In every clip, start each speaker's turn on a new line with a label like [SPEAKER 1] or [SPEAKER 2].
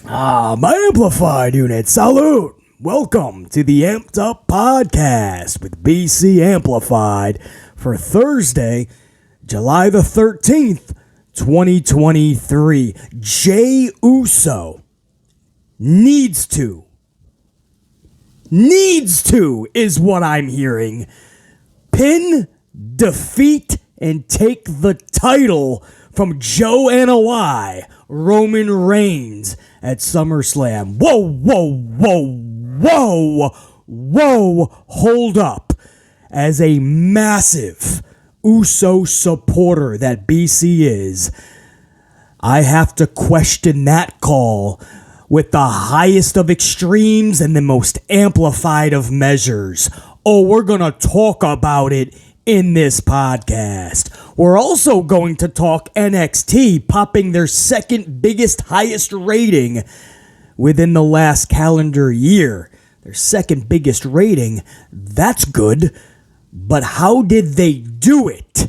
[SPEAKER 1] My amplified unit, salute! Welcome to the Amped Up Podcast with BC Amplified for Thursday, July the 13th, 2023. Jey Uso needs to is what I'm hearing. Pin, defeat, and take the title from Joe Anoa'i, Roman Reigns at SummerSlam. Whoa, hold up. As a massive Uso supporter that BC is, I have to question that call with the highest of extremes and the most amplified of measures. Oh, we're gonna talk about it in this podcast. We're also going to talk NXT popping their second biggest, highest rating within the last calendar year. Their second biggest rating. That's good. But how did they do it?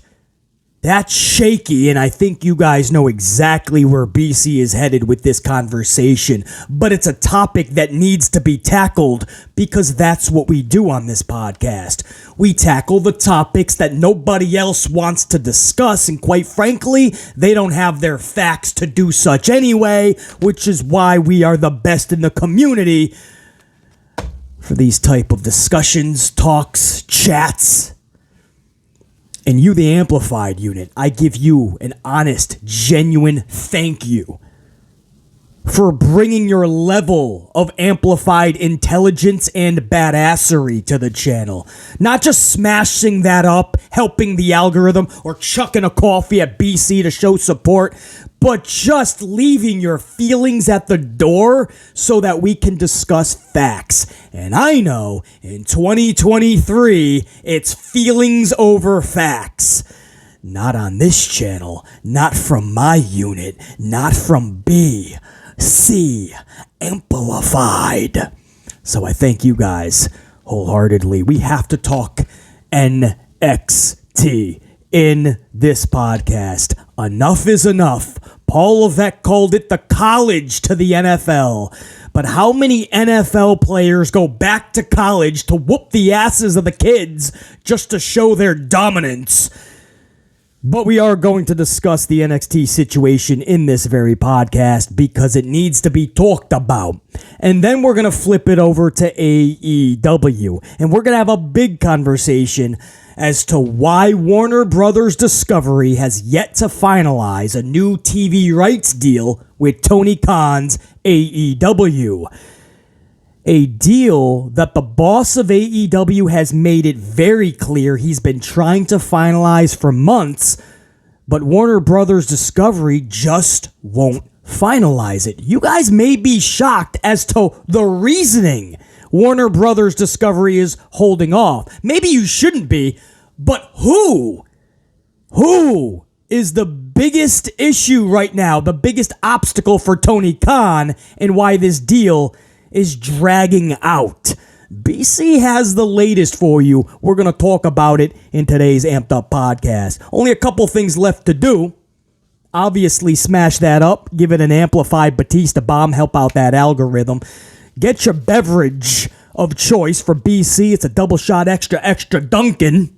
[SPEAKER 1] That's shaky, and I think you guys know exactly where BC is headed with this conversation. But it's a topic that needs to be tackled because that's what we do on this podcast. We tackle the topics that nobody else wants to discuss, and quite frankly, they don't have their facts to do such anyway, which is why we are the best in the community for these type of discussions, talks, chats. And you, the amplified unit, I give you an honest, genuine thank you for bringing your level of amplified intelligence and badassery to the channel. Not just smashing that up, helping the algorithm, or chucking a coffee at BC to show support, but just leaving your feelings at the door so that we can discuss facts. And I know in 2023, it's feelings over facts. Not on this channel, not from my unit, not from BC Amplified. So I thank you guys wholeheartedly. We have to talk NXT in this podcast. Enough is enough. Paul Levesque called it the college to the NFL. But how many NFL players go back to college to whoop the asses of the kids just to show their dominance? But we are going to discuss the NXT situation in this very podcast because it needs to be talked about. And then we're going to flip it over to AEW. And we're going to have a big conversation as to why Warner Brothers Discovery has yet to finalize a new TV rights deal with Tony Khan's AEW. A deal that the boss of AEW has made it very clear he's been trying to finalize for months, but Warner Brothers Discovery just won't finalize it. You guys may be shocked as to the reasoning Warner Brothers Discovery is holding off. Maybe you shouldn't be, but who is the biggest issue right now, the biggest obstacle for Tony Khan, and why this deal is dragging out? BC has the latest for you. We're going to talk about it in today's Amped Up Podcast. Only a couple things left to do. Obviously, smash that up. Give it an amplified Batista bomb. Help out that algorithm. Get your beverage of choice for BC. It's a double shot extra Dunkin'.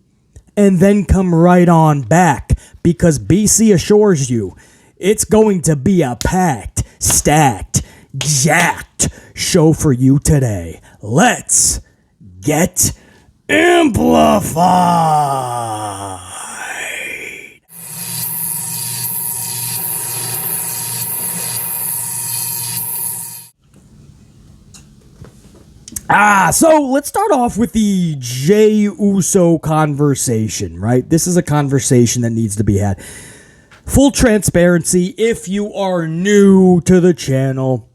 [SPEAKER 1] And then come right on back because BC assures you it's going to be a packed, stacked, jacked show for you today. Let's get amplified. So let's start off with the Jey Uso conversation, right? This is a conversation that needs to be had. Full transparency, if you are new to the channel,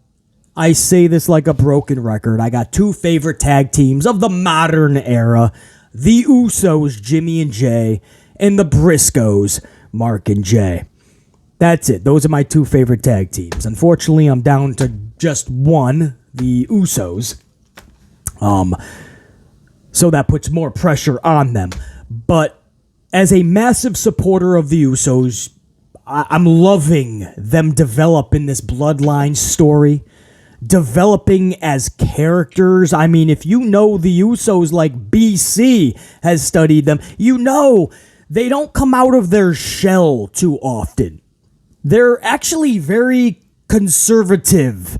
[SPEAKER 1] I say this like a broken record. I got two favorite tag teams of the modern era. The Usos, Jimmy and Jay, and the Briscoes, Mark and Jay. That's it. Those are my two favorite tag teams. Unfortunately, I'm down to just one, the Usos. So that puts more pressure on them. But as a massive supporter of the Usos, I'm loving them develop in this bloodline story. developing as characters. I mean, if you know the Usos like BC has studied them, you know they don't come out of their shell too often. They're actually very conservative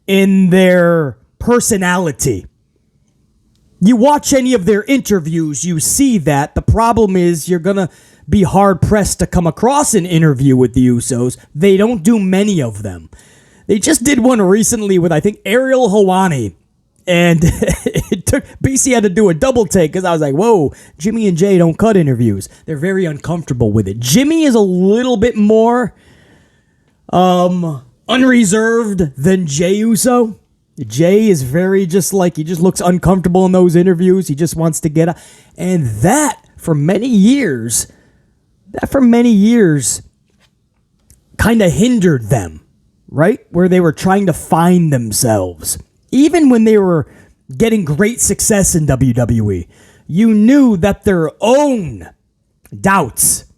[SPEAKER 1] in their personality. You watch any of their interviews, you see that. The problem is you're going to be hard-pressed to come across an interview with the Usos. They don't do many of them. They just did one recently with, I think, Ariel Helwani. And BC had to do a double take because I was like, whoa, Jimmy and Jey don't cut interviews. They're very uncomfortable with it. Jimmy is a little bit more unreserved than Jey Uso. Jey is very he just looks uncomfortable in those interviews. He just wants to get out. And that, for many years, kind of hindered them, right? Where they were trying to find themselves. Even when they were getting great success in WWE, you knew that their own doubts,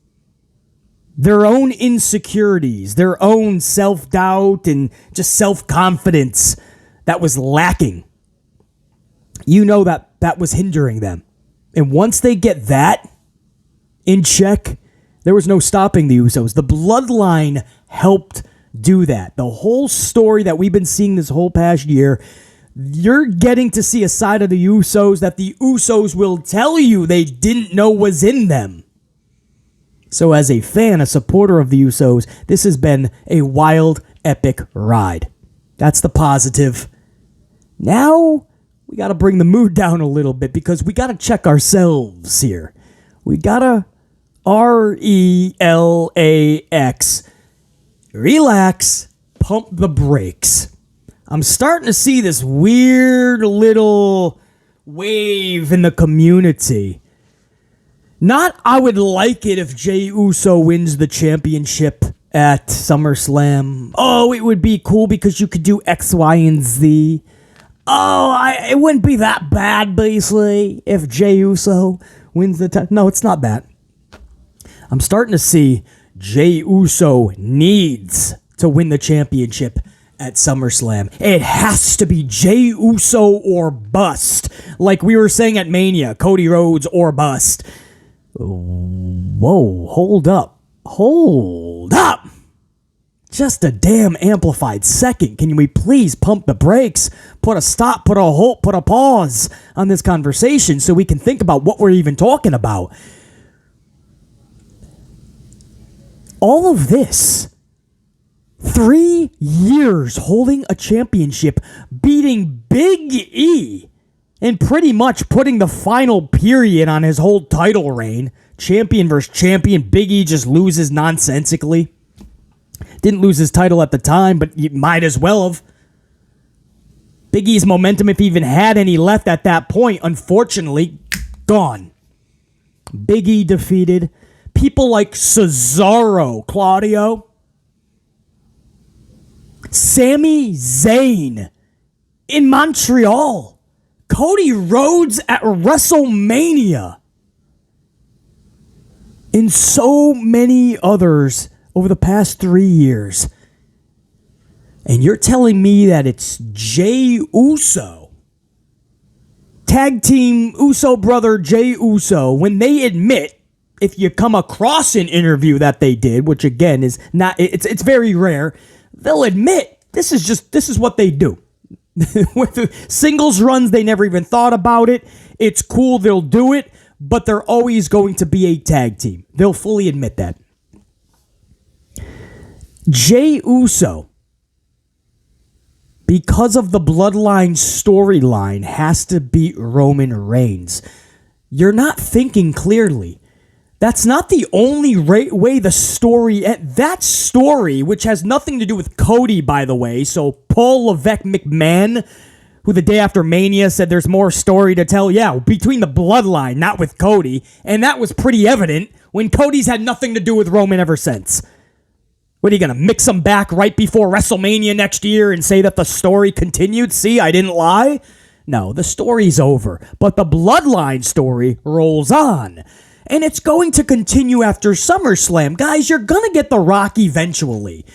[SPEAKER 1] their own insecurities, their own self-doubt and just self-confidence that was lacking. You know that was hindering them. And once they get that in check, there was no stopping the Usos. The bloodline helped do that. The whole story that we've been seeing this whole past year, you're getting to see a side of the Usos that the Usos will tell you they didn't know was in them. So as a fan, a supporter of the Usos, this has been a wild, epic ride. That's the positive. Now, we got to bring the mood down a little bit because we got to check ourselves here. We got to RELAX. Relax. Pump the brakes. I'm starting to see this weird little wave in the community. Not I would like it if Jey Uso wins the championship at SummerSlam. Oh, it would be cool because you could do X, Y, and Z. Oh, it wouldn't be that bad, basically, if Jey Uso wins the title. No, it's not that. I'm starting to see Jey Uso needs to win the championship at SummerSlam. It has to be Jey Uso or bust. Like we were saying at Mania, Cody Rhodes or bust. Whoa, hold up. Hold up. Just a damn amplified second. Can we please pump the brakes, put a stop, put a halt, put a pause on this conversation so we can think about what we're even talking about? All of this, 3 years holding a championship, beating Big E, and pretty much putting the final period on his whole title reign. Champion versus champion. Big E just loses nonsensically. Didn't lose his title at the time, but you might as well have. Big E's momentum, if he even had any left at that point, unfortunately, gone. Big E defeated people like Cesaro, Claudio, Sami Zayn in Montreal, Cody Rhodes at WrestleMania, and so many others over the past 3 years. And you're telling me that it's Jey Uso, tag team Uso brother Jey Uso, when they admit, if you come across an interview that they did, which again is not, it's very rare, they'll admit this is what they do. With the singles runs, they never even thought about it. It's cool, they'll do it, but they're always going to be a tag team. They'll fully admit that. Jey Uso, because of the bloodline storyline, has to beat Roman Reigns. You're not thinking clearly. That's not the only way the story... That story, which has nothing to do with Cody, by the way, so Paul Levesque McMahon, who the day after Mania said there's more story to tell, yeah, between the bloodline, not with Cody, and that was pretty evident when Cody's had nothing to do with Roman ever since. What, are you going to mix them back right before WrestleMania next year and say that the story continued? See, I didn't lie? No, the story's over. But the bloodline story rolls on. And it's going to continue after SummerSlam. Guys, you're going to get The Rock eventually.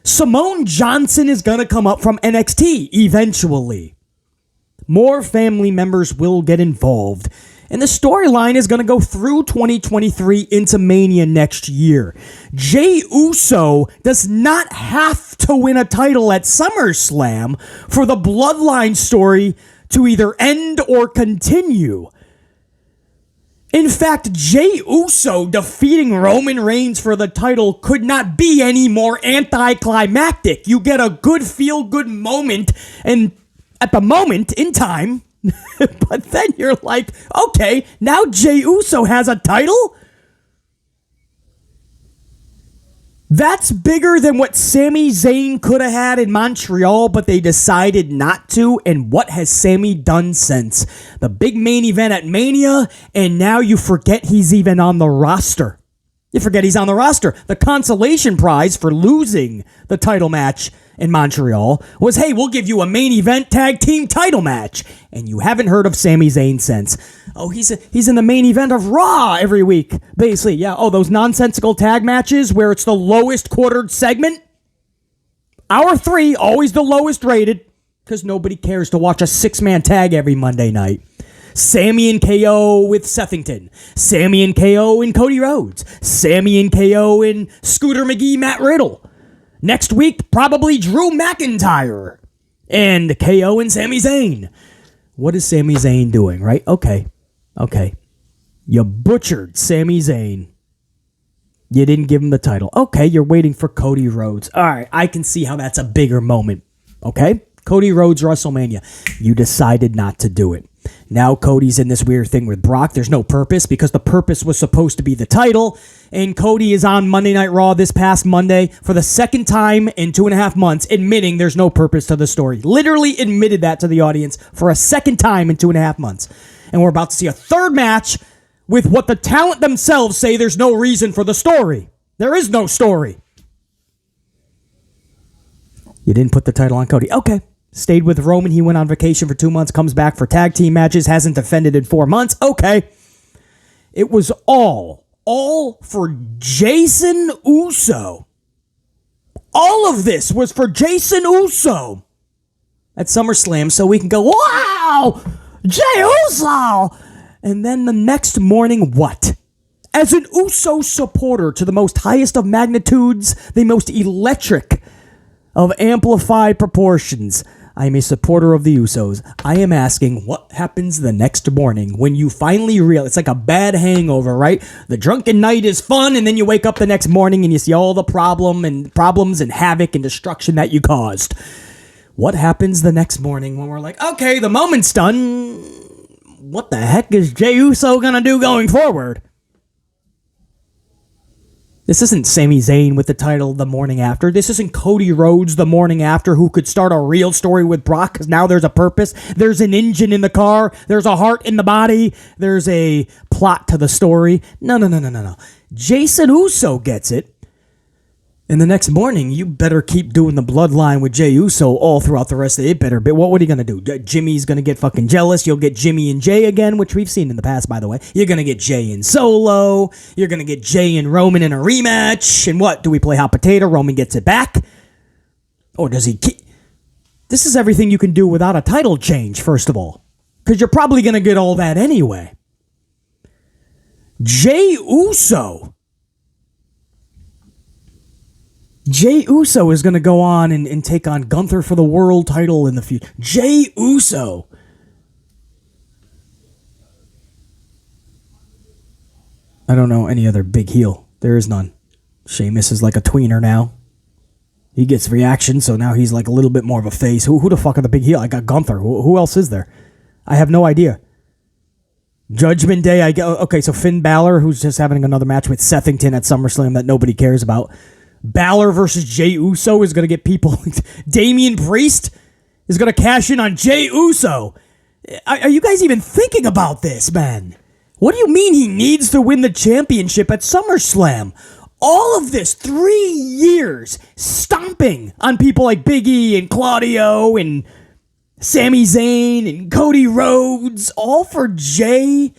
[SPEAKER 1] Simone Johnson is going to come up from NXT eventually. More family members will get involved. And the storyline is going to go through 2023 into Mania next year. Jey Uso does not have to win a title at SummerSlam for the Bloodline story to either end or continue. In fact, Jey Uso defeating Roman Reigns for the title could not be any more anticlimactic. You get a good feel-good moment, and at the moment in time, but then you're like, okay, now Jey Uso has a title? That's bigger than what Sami Zayn could have had in Montreal, but they decided not to. And what has Sami done since? The big main event at Mania, and now you forget he's even on the roster. You forget he's on the roster. The consolation prize for losing the title match in Montreal was, hey, we'll give you a main event tag team title match. And you haven't heard of Sami Zayn since. Oh, he's in the main event of Raw every week, basically. Yeah, oh, those nonsensical tag matches where it's the lowest quartered segment. Hour 3, always the lowest rated, because nobody cares to watch a 6-man tag every Monday night. Sammy and KO with Sethington. Sammy and KO and Cody Rhodes. Sammy and KO and Scooter McGee, Matt Riddle. Next week, probably Drew McIntyre and KO and Sami Zayn. What is Sami Zayn doing, right? Okay. You butchered Sami Zayn. You didn't give him the title. Okay, you're waiting for Cody Rhodes. All right, I can see how that's a bigger moment. Okay? Cody Rhodes, WrestleMania. You decided not to do it. Now Cody's in this weird thing with Brock. There's no purpose because the purpose was supposed to be the title. And Cody is on Monday Night Raw this past Monday for the second time in 2.5 months, admitting there's no purpose to the story. Literally admitted that to the audience for a second time in 2.5 months. And we're about to see a third match with what the talent themselves say there's no reason for the story. There is no story. You didn't put the title on Cody. Okay. Stayed with Roman. He went on vacation for 2 months, comes back for tag team matches, hasn't defended in 4 months. Okay. It was all for Jason Uso. All of this was for Jason Uso at SummerSlam so we can go, wow, Jey Uso. And then the next morning, what? As an Uso supporter to the most highest of magnitudes, the most electric of amplified proportions, I am a supporter of the Usos. I am asking what happens the next morning when you finally realize it's like a bad hangover, right? The drunken night is fun, and then you wake up the next morning and you see all the problems and havoc and destruction that you caused. What happens the next morning when we're like, okay, the moment's done. What the heck is Jey Uso gonna do going forward? This isn't Sami Zayn with the title the morning after. This isn't Cody Rhodes the morning after who could start a real story with Brock because now there's a purpose. There's an engine in the car. There's a heart in the body. There's a plot to the story. No. Jason Uso gets it. And the next morning, you better keep doing the bloodline with Jey Uso all throughout the rest of it. Better. But what are you going to do? Jimmy's going to get fucking jealous. You'll get Jimmy and Jay again, which we've seen in the past, by the way. You're going to get Jay and Solo. You're going to get Jay and Roman in a rematch. And what? Do we play hot potato? Roman gets it back? Or does he keep... This is everything you can do without a title change, first of all. Because you're probably going to get all that anyway. Jey Uso is going to go on and take on Gunther for the world title in the future. Jey Uso. I don't know any other big heel. There is none. Sheamus is like a tweener now. He gets reaction, so now he's like a little bit more of a face. Who the fuck are the big heel? I got Gunther. Who else is there? I have no idea. Judgment Day, I get... Okay, so Finn Balor, who's just having another match with Sethington at SummerSlam that nobody cares about. Balor versus Jey Uso is going to get people... Damian Priest is going to cash in on Jey Uso. Are you guys even thinking about this, man? What do you mean he needs to win the championship at SummerSlam? All of this, 3 years, stomping on people like Big E and Claudio and Sami Zayn and Cody Rhodes, all for Jey,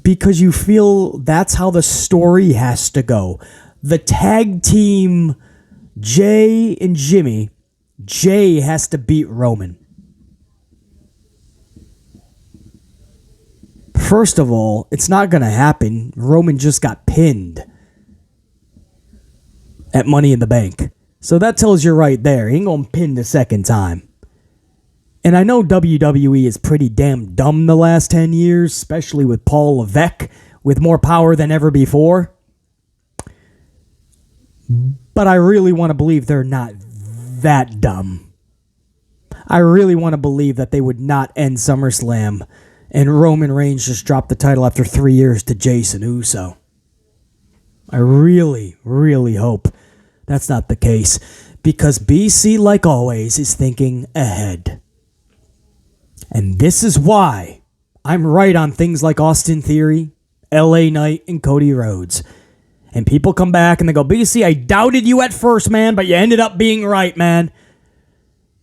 [SPEAKER 1] because you feel that's how the story has to go. The tag team Jey and Jimmy, Jey has to beat Roman. First of all, it's not going to happen. Roman just got pinned at Money in the Bank. So that tells you right there. He ain't going to pin the second time. And I know WWE is pretty damn dumb the last 10 years, especially with Paul Levesque with more power than ever before. But I really want to believe they're not that dumb. I really want to believe that they would not end SummerSlam and Roman Reigns just dropped the title after 3 years to Jason Uso. I really, really hope that's not the case. Because BC, like always, is thinking ahead. And this is why I'm right on things like Austin Theory, LA Knight, and Cody Rhodes. And people come back and they go, BC, I doubted you at first, man, but you ended up being right, man.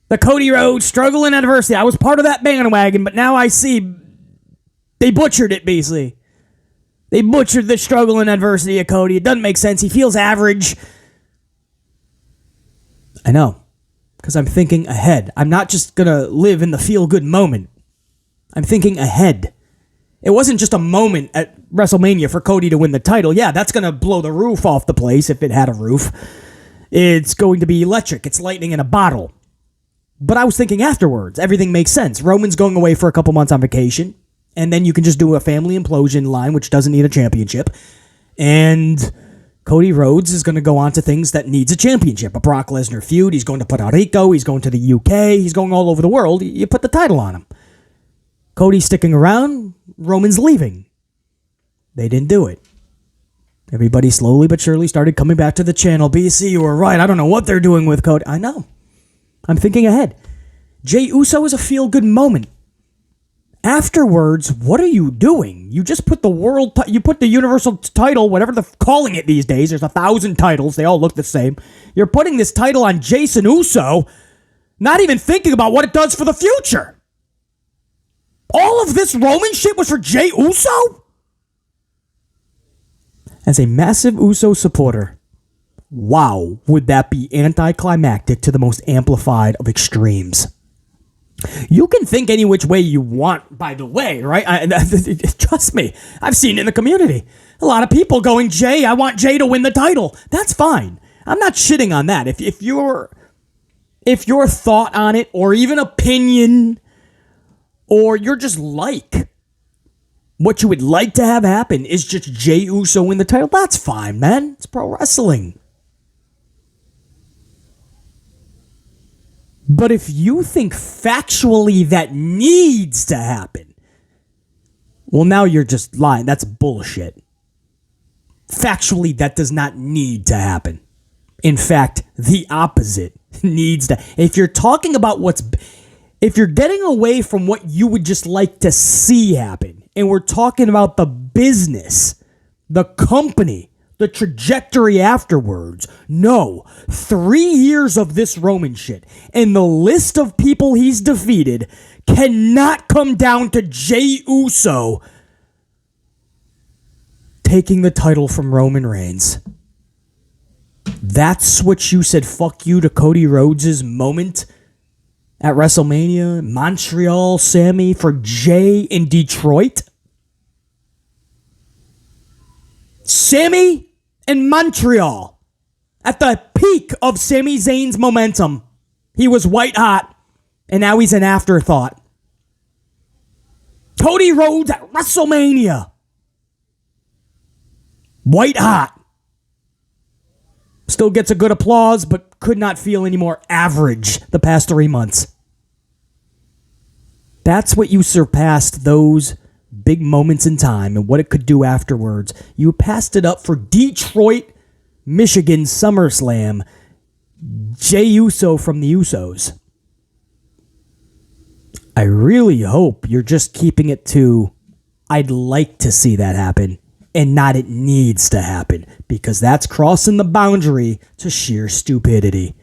[SPEAKER 1] The Cody Rhodes struggle and adversity. I was part of that bandwagon, but now I see they butchered it, BC. They butchered the struggle and adversity of Cody. It doesn't make sense. He feels average. I know. Because I'm thinking ahead. I'm not just going to live in the feel-good moment. I'm thinking ahead. It wasn't just a moment at WrestleMania for Cody to win the title. Yeah, that's going to blow the roof off the place if it had a roof. It's going to be electric. It's lightning in a bottle. But I was thinking afterwards. Everything makes sense. Roman's going away for a couple months on vacation. And then you can just do a family implosion line, which doesn't need a championship. And Cody Rhodes is going to go on to things that needs a championship. A Brock Lesnar feud. He's going to Puerto Rico. He's going to the UK. He's going all over the world. You put the title on him. Cody's sticking around. Roman's leaving. They didn't do it. Everybody slowly but surely started coming back to the channel. BC, you were right. I don't know what they're doing with Cody. I know. I'm thinking ahead. Jey Uso is a feel-good moment. Afterwards, what are you doing? You just put the you put the Universal title, whatever they're calling it these days. There's 1,000 titles. They all look the same. You're putting this title on Jason Uso, not even thinking about what it does for the future. All of this Roman shit was for Jey Uso? As a massive Uso supporter, wow, would that be anticlimactic to the most amplified of extremes. You can think any which way you want, by the way, right? Trust me, I've seen it in the community. A lot of people going, Jey, I want Jey to win the title. That's fine. I'm not shitting on that. If your thought on it, or even opinion, or you're just like, what you would like to have happen is just Jey Uso win the title, that's fine, man. It's pro wrestling. But if you think factually that needs to happen, well, now you're just lying. That's bullshit. Factually, that does not need to happen. In fact, the opposite needs to. If you're talking about if you're getting away from what you would just like to see happen, and we're talking about the business, the company, the trajectory afterwards. No, 3 years of this Roman shit and the list of people he's defeated cannot come down to Jey Uso taking the title from Roman Reigns. That's what you said fuck you to Cody Rhodes' moment at WrestleMania, Montreal, Sammy, for Jey in Detroit. Sammy in Montreal, at the peak of Sami Zayn's momentum, he was white hot, and now he's an afterthought. Cody Rhodes at WrestleMania, white hot. Still gets a good applause, but could not feel any more average the past 3 months. That's what you surpassed those big moments in time and what it could do afterwards. You passed it up for Detroit, Michigan SummerSlam. Jey Uso from the Usos. I really hope you're just keeping it to I'd like to see that happen and not it needs to happen, because that's crossing the boundary to sheer stupidity.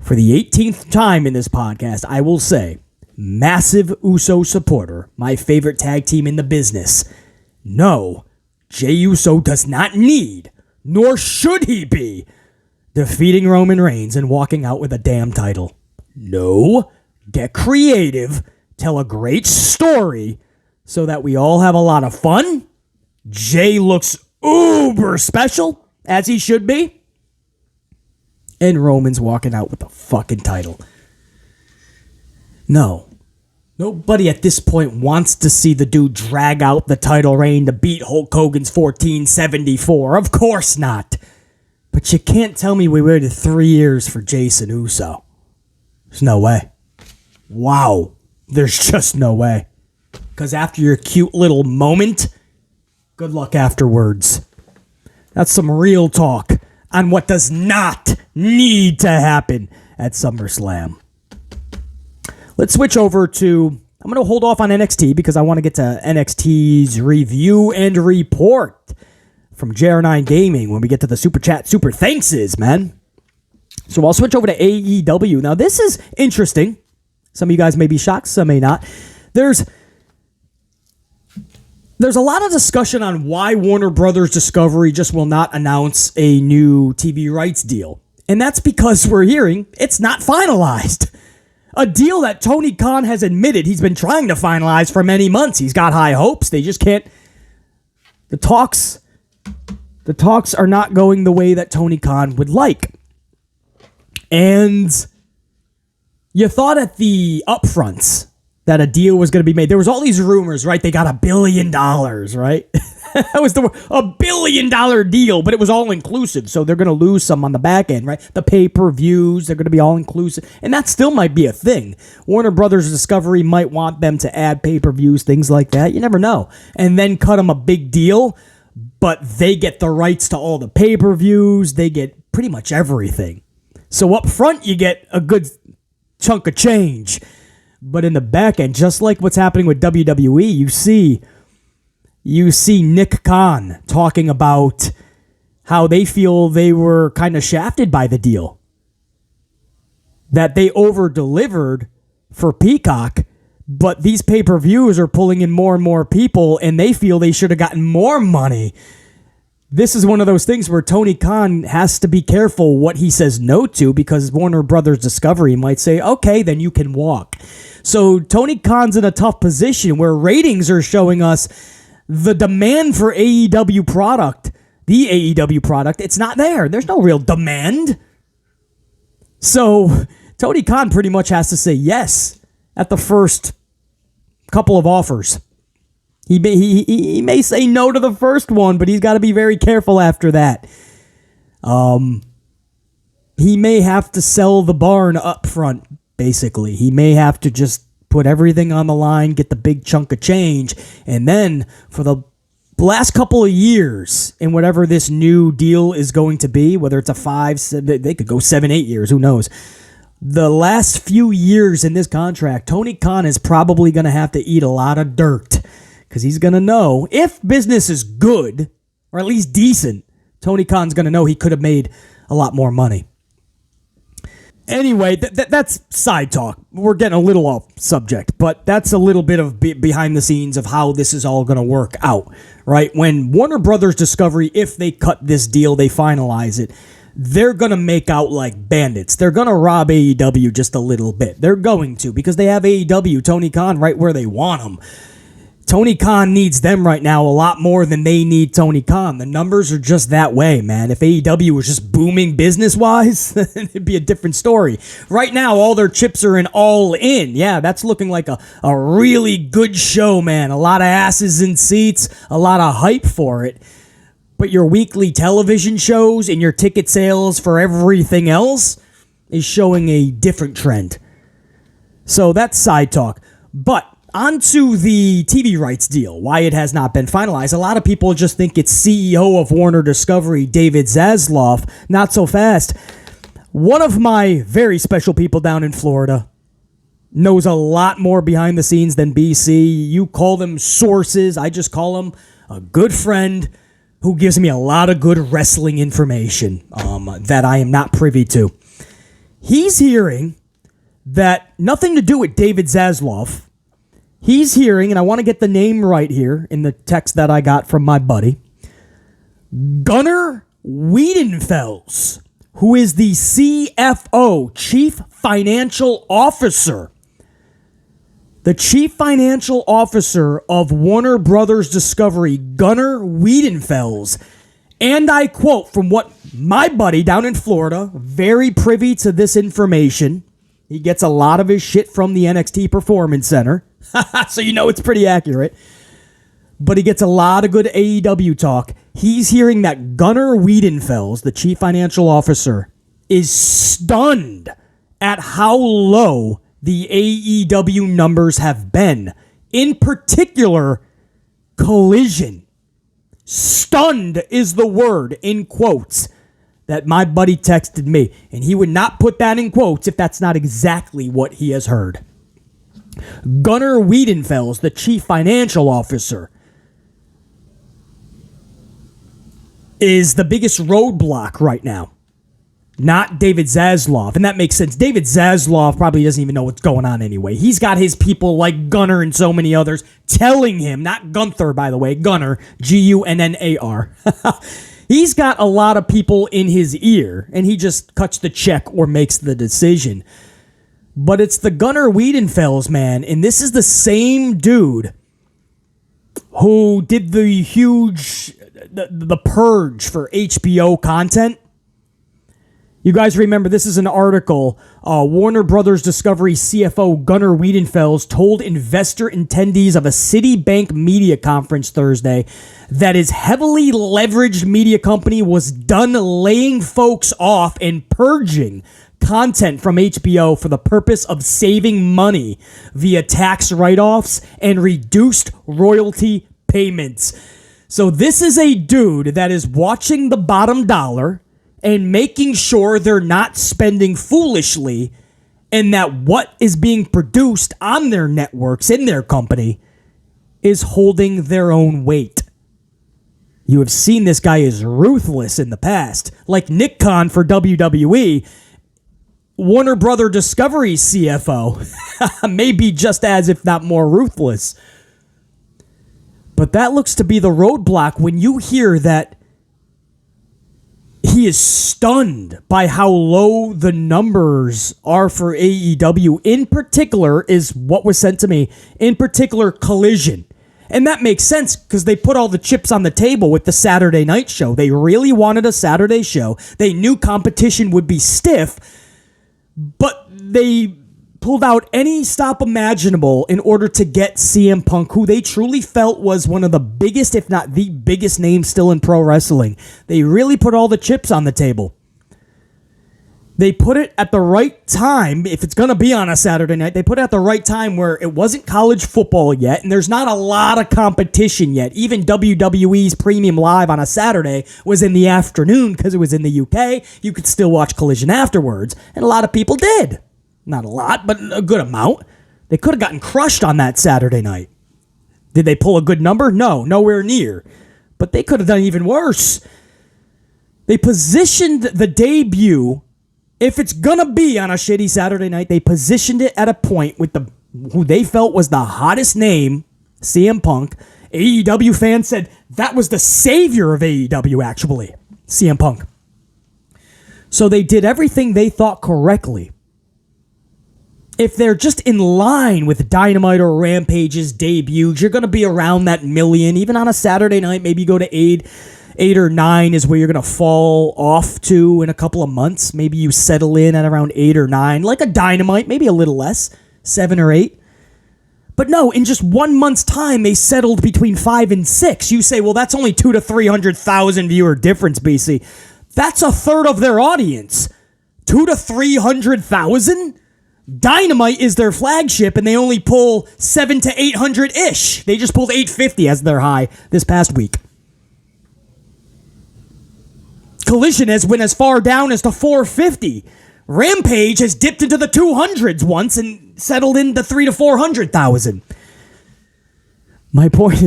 [SPEAKER 1] For the 18th time in this podcast, I will say, massive Uso supporter, my favorite tag team in the business. No, Jey Uso does not need, nor should he be, defeating Roman Reigns and walking out with a damn title. No, get creative, tell a great story so that we all have a lot of fun. Jey looks uber special, as he should be. And Roman's walking out with the fucking title. No. Nobody at this point wants to see the dude drag out the title reign to beat Hulk Hogan's 1474. Of course not. But you can't tell me we waited 3 years for Jason Uso. There's no way. Wow. There's just no way. Because after your cute little moment, good luck afterwards. That's some real talk on what does not need to happen at SummerSlam. Let's switch over to, I'm going to hold off on NXT because I want to get to NXT's review and report from JR9 Gaming when we get to the Super Chat Super Thankses, man. So I'll switch over to AEW. Now, this is interesting. Some of you guys may be shocked, some may not. There's a lot of discussion on why Warner Brothers Discovery just will not announce a new TV rights deal. And that's because we're hearing it's not finalized. A deal that Tony Khan has admitted he's been trying to finalize for many months. He's got high hopes. They just can't. The talks are not going the way that Tony Khan would like. And you thought at the upfronts that a deal was going to be made. There was all these rumors, right? They got $1 billion, right? That was $1 billion deal, but it was all inclusive. So they're going to lose some on the back end, right? The pay-per-views, they're going to be all inclusive. And that still might be a thing. Warner Brothers Discovery might want them to add pay-per-views, things like that. You never know. And then cut them a big deal, but they get the rights to all the pay-per-views. They get pretty much everything. So up front, you get a good chunk of change. But in the back end, just like what's happening with WWE, you see Nick Khan talking about how they feel they were kind of shafted by the deal. That they over-delivered for Peacock, but these pay-per-views are pulling in more and more people, and they feel they should have gotten more money. This is one of those things where Tony Khan has to be careful what he says no to, because Warner Brothers Discovery might say, okay, then you can walk. So Tony Khan's in a tough position where ratings are showing us the demand for AEW product, the AEW product, it's not there. There's no real demand. So Tony Khan pretty much has to say yes at the first couple of offers. He may say no to the first one, but he's got to be very careful after that. He may have to sell the barn up front, basically. He may have to just put everything on the line, get the big chunk of change, and then for the last couple of years, in whatever this new deal is going to be, whether it's a 5, 7, they could go 7, 8 years, who knows. The last few years in this contract, Tony Khan is probably going to have to eat a lot of dirt, because he's going to know if business is good, or at least decent, Tony Khan's going to know he could have made a lot more money. Anyway, that's side talk. We're getting a little off subject, but that's a little bit of behind the scenes of how this is all going to work out, right? When Warner Brothers Discovery, if they cut this deal, they finalize it, they're going to make out like bandits. They're going to rob AEW just a little bit. They're going to, because they have AEW, Tony Khan, right where they want him. Tony Khan needs them right now a lot more than they need Tony Khan. The numbers are just that way, man. If AEW was just booming business-wise, it'd be a different story. Right now, all their chips are in All In. Yeah, that's looking like a really good show, man. A lot of asses in seats, a lot of hype for it. But your weekly television shows and your ticket sales for everything else is showing a different trend. So that's side talk. But onto the TV rights deal, why it has not been finalized. A lot of people just think it's CEO of Warner Discovery, David Zaslav. Not so fast. One of my very special people down in Florida knows a lot more behind the scenes than BC. You call them sources. I just call him a good friend who gives me a lot of good wrestling information that I am not privy to. He's hearing that nothing to do with David Zaslav. He's hearing, and I want to get the name right here in the text that I got from my buddy, Gunnar Wiedenfels who is the CFO, Chief Financial Officer. The Chief Financial Officer of Warner Brothers Discovery, Gunnar Wiedenfels, and I quote from what my buddy down in Florida, very privy to this information. He gets a lot of his shit from the NXT Performance Center, so you know it's pretty accurate. But he gets a lot of good AEW talk. He's hearing that Gunnar Wiedenfels, the Chief Financial Officer, is stunned at how low the AEW numbers have been. In particular, Collision. Stunned is the word, in quotes, that my buddy texted me. And he would not put that in quotes if that's not exactly what he has heard. Gunnar Wiedenfels, the Chief Financial Officer, is the biggest roadblock right now. Not David Zaslav. And that makes sense. David Zaslav probably doesn't even know what's going on anyway. He's got his people like Gunnar and so many others telling him, not Gunther, by the way, Gunnar, Gunnar. He's got a lot of people in his ear, and he just cuts the check or makes the decision. But it's the Gunnar Wiedenfels, man, and this is the same dude who did the huge, the purge for HBO content. You guys remember, this is an article. Warner Brothers Discovery CFO Gunnar Wiedenfels told investor attendees of a Citibank media conference Thursday that his heavily leveraged media company was done laying folks off and purging content from HBO for the purpose of saving money via tax write-offs and reduced royalty payments. So this is a dude that is watching the bottom dollar and making sure they're not spending foolishly, and that what is being produced on their networks in their company is holding their own weight. You have seen this guy is ruthless in the past. Like Nick Khan for WWE, Warner Brother Discovery CFO may be just as, if not more, ruthless. But that looks to be the roadblock when you hear that he is stunned by how low the numbers are for AEW. In particular, is what was sent to me, in particular, Collision. And that makes sense because they put all the chips on the table with the Saturday night show. They really wanted a Saturday show. They knew competition would be stiff, but they pulled out any stop imaginable in order to get CM Punk, who they truly felt was one of the biggest, if not the biggest name still in pro wrestling. They really put all the chips on the table. They put it at the right time. If it's going to be on a Saturday night, they put it at the right time where it wasn't college football yet, and there's not a lot of competition yet. Even WWE's Premium Live on a Saturday was in the afternoon because it was in the UK. You could still watch Collision afterwards, and a lot of people did. Not a lot, but a good amount. They could have gotten crushed on that Saturday night. Did they pull a good number? No, nowhere near. But they could have done even worse. They positioned the debut, if it's going to be on a shitty Saturday night, they positioned it at a point with who they felt was the hottest name, CM Punk. AEW fans said that was the savior of AEW, actually, CM Punk. So they did everything they thought correctly. If they're just in line with Dynamite or Rampage's debuts, you're going to be around that million. Even on a Saturday night, maybe you go to 8 or 9 is where you're going to fall off to in a couple of months. Maybe you settle in at around 8 or 9, like a Dynamite, maybe a little less, 7 or 8. But no, in just 1 month's time, they settled between 5 and 6. You say, well, that's only 200,000 to 300,000 viewer difference, BC. That's a third of their audience. 200,000 to 300,000? Dynamite is their flagship, and they only pull 700 to 800-ish. They just pulled 850 as their high this past week. Collision has went as far down as to 450. Rampage has dipped into the 200s once and settled into 300,000 to 400,000. My point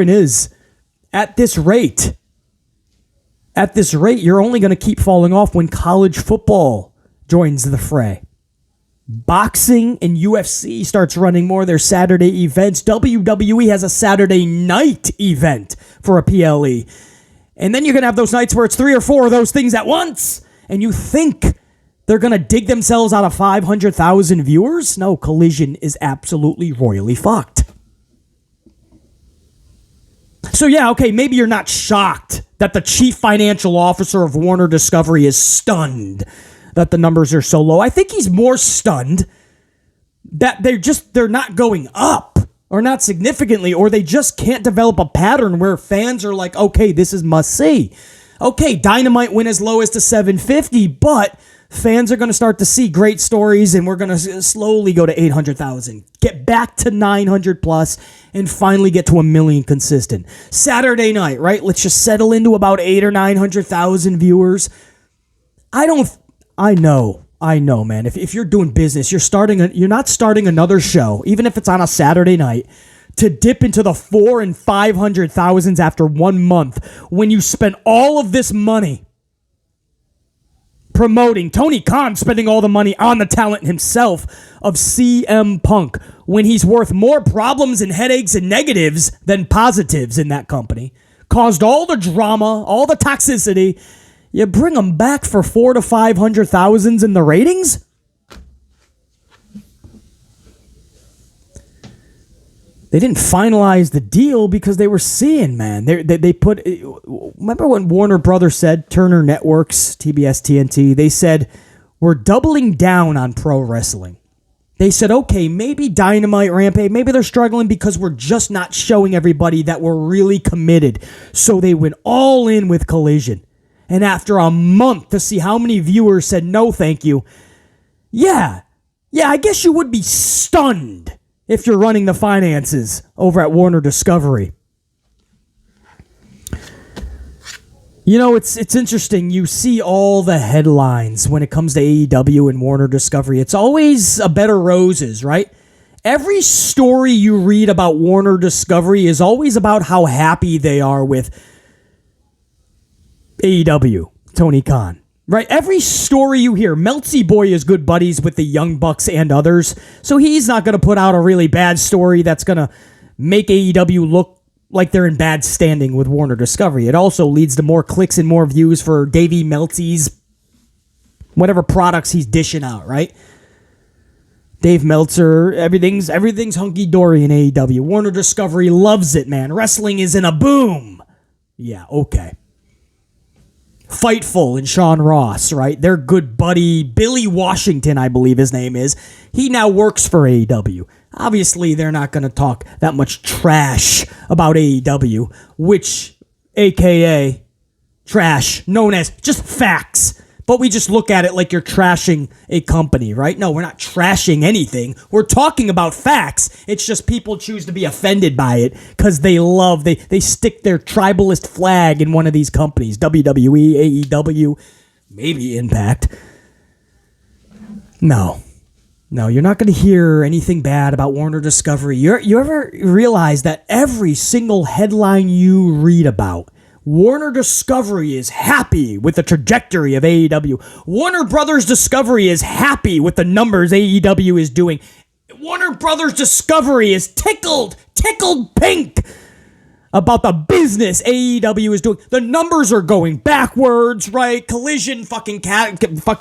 [SPEAKER 1] is, at this rate, you're only going to keep falling off when college football joins the fray. Boxing and UFC starts running more of their Saturday events. WWE has a Saturday night event for a PLE. And then you're going to have those nights where it's 3 or 4 of those things at once. And you think they're going to dig themselves out of 500,000 viewers? No, Collision is absolutely royally fucked. So yeah, okay, maybe you're not shocked that the chief financial officer of Warner Discovery is stunned that the numbers are so low. I think he's more stunned that they're not going up, or not significantly, or they just can't develop a pattern where fans are like, okay, this is must see. Okay, Dynamite went as low as to 750, but fans are going to start to see great stories, and we're going to slowly go to 800,000, get back to 900 plus, and finally get to 1 million consistent. Saturday night, right? Let's just settle into about 800,000 or 900,000 viewers. I know, man. If you're doing business, you're not starting another show, even if it's on a Saturday night, to dip into the 400,000 and 500,000s after 1 month when you spent all of this money promoting Tony Khan, spending all the money on the talent himself of CM Punk, when he's worth more problems and headaches and negatives than positives in that company, caused all the drama, all the toxicity. You bring him back for 400,000 to 500,000 in the ratings? They didn't finalize the deal because they were seeing, man. They put... Remember when Warner Brothers said, Turner Networks, TBS, TNT, they said, we're doubling down on pro wrestling. They said, okay, maybe Dynamite, Rampage, maybe they're struggling because we're just not showing everybody that we're really committed. So they went all in with Collision. And after a month to see how many viewers said no thank you, yeah, I guess you would be stunned if you're running the finances over at Warner Discovery. You know, it's interesting. You see all the headlines when it comes to AEW and Warner Discovery. It's always a bed of roses, right? Every story you read about Warner Discovery is always about how happy they are with AEW, Tony Khan. Right? Every story you hear, Meltzy Boy is good buddies with the Young Bucks and others, so he's not going to put out a really bad story that's going to make AEW look like they're in bad standing with Warner Discovery. It also leads to more clicks and more views for Davey Meltzy's whatever products he's dishing out, right? Dave Meltzer, everything's hunky-dory in AEW. Warner Discovery loves it, man. Wrestling is in a boom. Yeah, okay. Fightful and Sean Ross, right? Their good buddy, Billy Washington, I believe his name is. He now works for AEW. Obviously, they're not going to talk that much trash about AEW, which, aka trash, known as just facts. But we just look at it like you're trashing a company, right? No, we're not trashing anything. We're talking about facts. It's just people choose to be offended by it because they stick their tribalist flag in one of these companies. WWE, AEW, maybe Impact. No, you're not going to hear anything bad about Warner Discovery. You ever realize that every single headline you read about, Warner Discovery is happy with the trajectory of AEW. Warner Brothers Discovery is happy with the numbers AEW is doing. Warner Brothers Discovery is tickled pink about the business AEW is doing. The numbers are going backwards, right? Collision fucking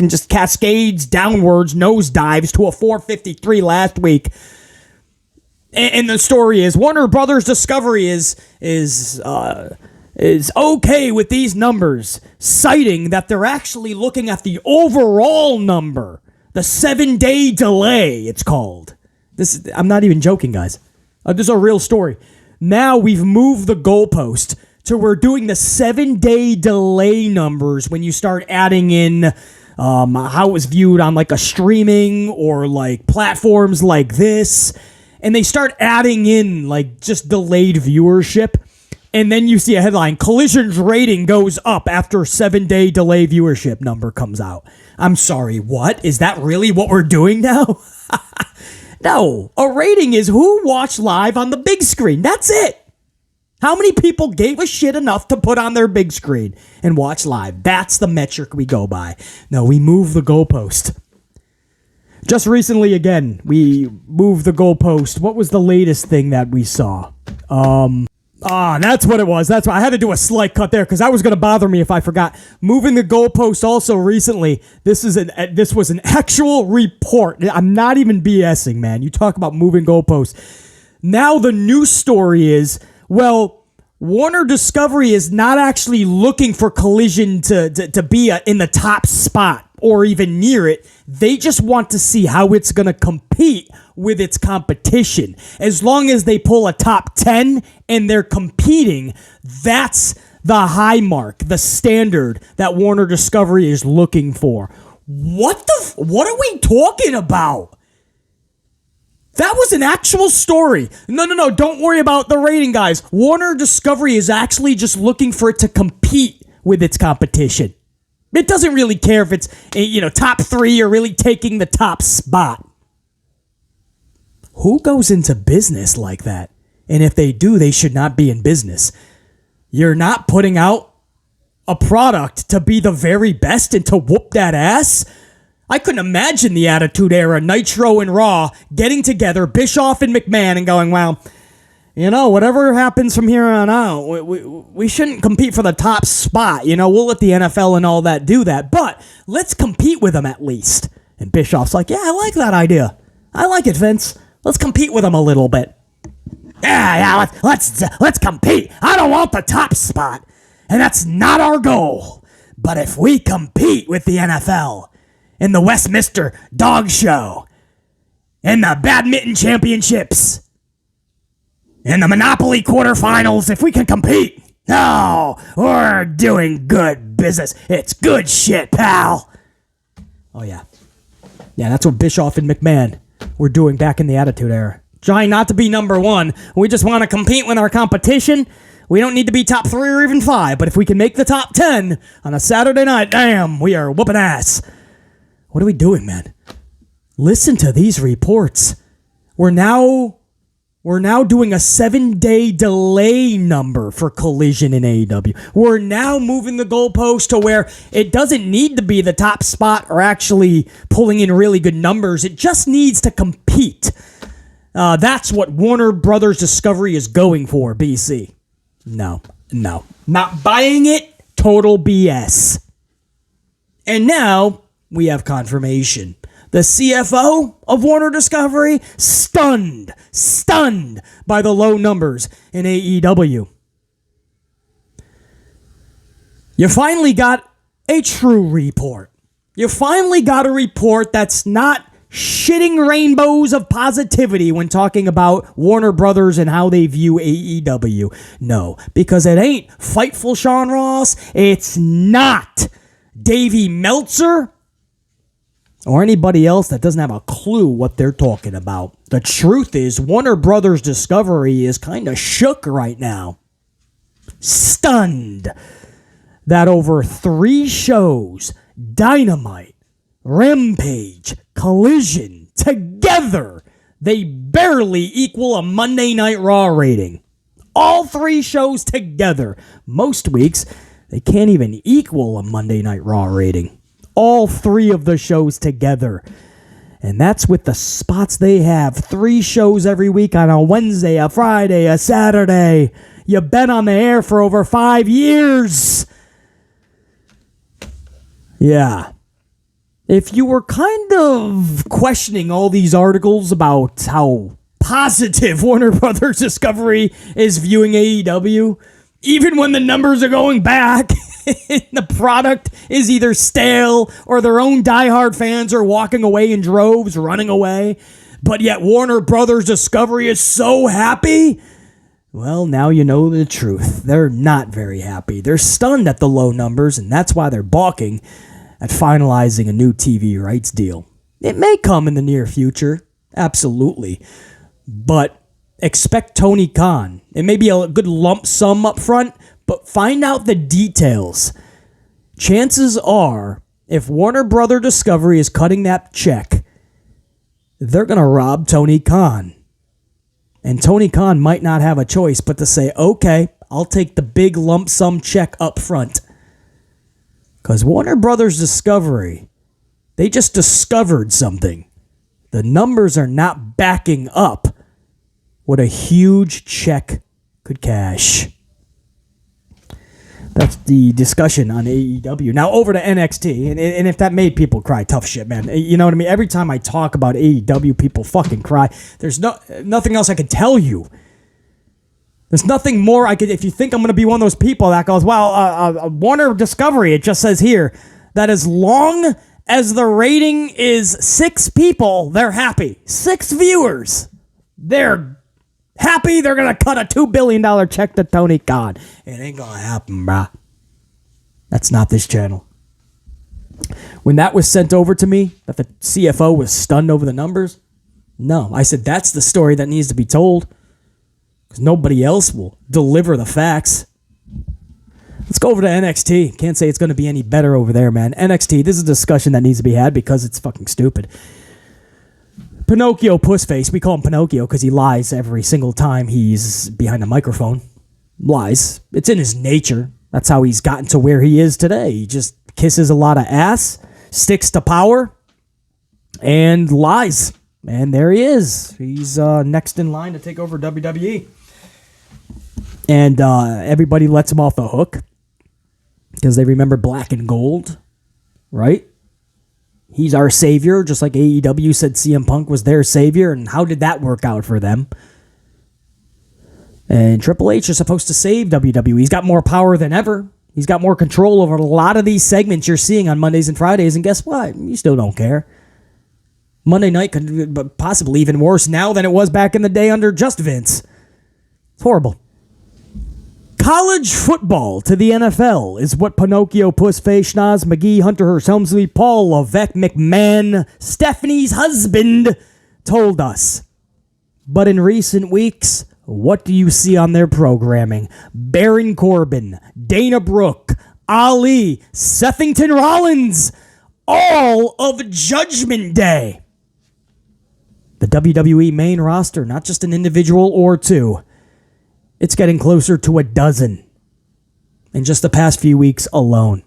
[SPEAKER 1] just cascades downwards, nosedives to a 453 last week. And the story is Warner Brothers Discovery is okay with these numbers, citing that they're actually looking at the overall number, the 7-day delay, it's called. I'm not even joking, guys. This is a real story. Now we've moved the goalpost to we're doing the 7-day delay numbers when you start adding in how it was viewed on like a streaming or like platforms like this. And they start adding in like just delayed viewership. And then you see a headline, Collision's rating goes up after 7-day delay viewership number comes out. I'm sorry, what? Is that really what we're doing now? No, a rating is who watched live on the big screen. That's it. How many people gave a shit enough to put on their big screen and watch live? That's the metric we go by. No, we move the goalpost. Just recently, again, we moved the goalpost. What was the latest thing that we saw? That's what it was. That's why I had to do a slight cut there because that was going to bother me if I forgot. Moving the goalpost also recently. This was an actual report. I'm not even BSing, man. You talk about moving goalposts. Now the new story is, well, Warner Discovery is not actually looking for Collision to be in the top spot or even near it. They just want to see how it's going to compete with its competition. As long as they pull a top 10 and they're competing, that's the high mark, the standard that Warner Discovery is looking for. What are we talking about? That was an actual story. No, don't worry about the rating, guys. Warner Discovery is actually just looking for it to compete with its competition. It doesn't really care if it's, top 3 or really taking the top spot. Who goes into business like that? And if they do, they should not be in business. You're not putting out a product to be the very best and to whoop that ass? I couldn't imagine the Attitude Era, Nitro and Raw, getting together, Bischoff and McMahon, and going, well, whatever happens from here on out, we shouldn't compete for the top spot. We'll let the NFL and all that do that, but let's compete with them at least. And Bischoff's like, yeah, I like that idea. I like it, Vince. Let's compete with them a little bit. Yeah, let's compete. I don't want the top spot, and that's not our goal. But if we compete with the NFL in the Westminster Dog Show, in the Badminton Championships, in the Monopoly quarterfinals, if we can compete, we're doing good business. It's good shit, pal. Oh, yeah. Yeah, that's what Bischoff and McMahon were doing back in the Attitude Era. Trying not to be number 1. We just want to compete with our competition. We don't need to be top 3 or even 5, but if we can make the top 10 on a Saturday night, damn, we are whooping ass. What are we doing, man? Listen to these reports. We're now doing a 7-day delay number for Collision in AEW. We're now moving the goalpost to where it doesn't need to be the top spot or actually pulling in really good numbers. It just needs to compete. That's what Warner Brothers Discovery is going for, BC. No. Not buying it. Total BS. And now we have confirmation. The CFO of Warner Discovery, stunned by the low numbers in AEW. You finally got a true report. You finally got a report that's not shitting rainbows of positivity when talking about Warner Brothers and how they view AEW. No, because it ain't Fightful Sean Ross. It's not Davey Meltzer or anybody else that doesn't have a clue what they're talking about. The truth is, Warner Brothers Discovery is kind of shook right now. Stunned that over 3 shows, Dynamite, Rampage, Collision, together, they barely equal a Monday Night Raw rating. All 3 shows together. Most weeks, they can't even equal a Monday Night Raw rating. All 3 of the shows together. And that's with the spots they have. 3 shows every week on a Wednesday, a Friday, a Saturday. You've been on the air for over 5 years. Yeah. If you were kind of questioning all these articles about how positive Warner Brothers Discovery is viewing AEW, even when the numbers are going back, the product is either stale or their own diehard fans are walking away in droves, running away, but yet Warner Brothers Discovery is so happy, well, now you know the truth. They're not very happy. They're stunned at the low numbers, and that's why they're balking at finalizing a new TV rights deal. It may come in the near future, absolutely, but expect Tony Khan. It may be a good lump sum up front, but find out the details. Chances are, if Warner Brother Discovery is cutting that check, they're going to rob Tony Khan. And Tony Khan might not have a choice but to say, okay, I'll take the big lump sum check up front. Because Warner Brothers Discovery, they just discovered something. The numbers are not backing up what a huge check could cash. That's the discussion on AEW. Now over to NXT, and if that made people cry, tough shit, man. You know what I mean? Every time I talk about AEW, people fucking cry. There's nothing else I can tell you. There's nothing more I could. If you think I'm going to be one of those people that goes, well, Warner Discovery, it just says here that as long as the rating is 6 people, they're happy. 6 viewers, they're happy. They're going to cut a $2 billion check to Tony Khan. It ain't going to happen, bruh. That's not this channel. When that was sent over to me, that the CFO was stunned over the numbers, no. I said, that's the story that needs to be told. Because nobody else will deliver the facts. Let's go over to NXT. Can't say it's going to be any better over there, man. NXT, this is a discussion that needs to be had because it's fucking stupid. Pinocchio Pussface, we call him Pinocchio because he lies every single time he's behind a microphone. Lies. It's in his nature. That's how he's gotten to where he is today. He just kisses a lot of ass, sticks to power, and lies. And there he is. He's next in line to take over WWE. And everybody lets him off the hook because they remember Black and Gold, right? He's our savior, just like AEW said CM Punk was their savior. And how did that work out for them? And Triple H is supposed to save WWE. He's got more power than ever. He's got more control over a lot of these segments you're seeing on Mondays and Fridays. And guess what? You still don't care. Monday night could be possibly even worse now than it was back in the day under just Vince. It's horrible. College football to the NFL is what Pinocchio, Pussface, Schnoz, McGee, Hunter Hearst Helmsley, Paul Levesque McMahon, Stephanie's husband, told us. But in recent weeks, what do you see on their programming? Baron Corbin, Dana Brooke, Ali, Sethington Rollins, all of Judgment Day. The WWE main roster, not just an individual or two. It's getting closer to a dozen in just the past few weeks alone.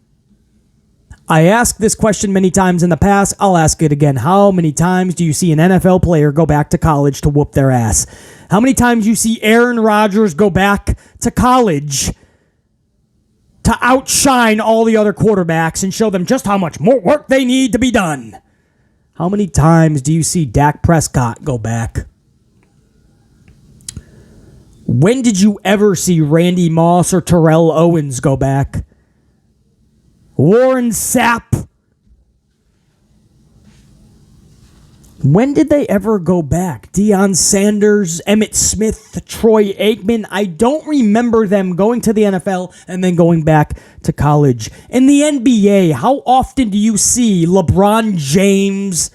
[SPEAKER 1] I asked this question many times in the past. I'll ask it again. How many times do you see an NFL player go back to college to whoop their ass? How many times you see Aaron Rodgers go back to college to outshine all the other quarterbacks and show them just how much more work they need to be done? How many times do you see Dak Prescott go back? When did you ever see Randy Moss or Terrell Owens go back? Warren Sapp? When did they ever go back? Deion Sanders, Emmitt Smith, Troy Aikman? I don't remember them going to the NFL and then going back to college. In the NBA, how often do you see LeBron James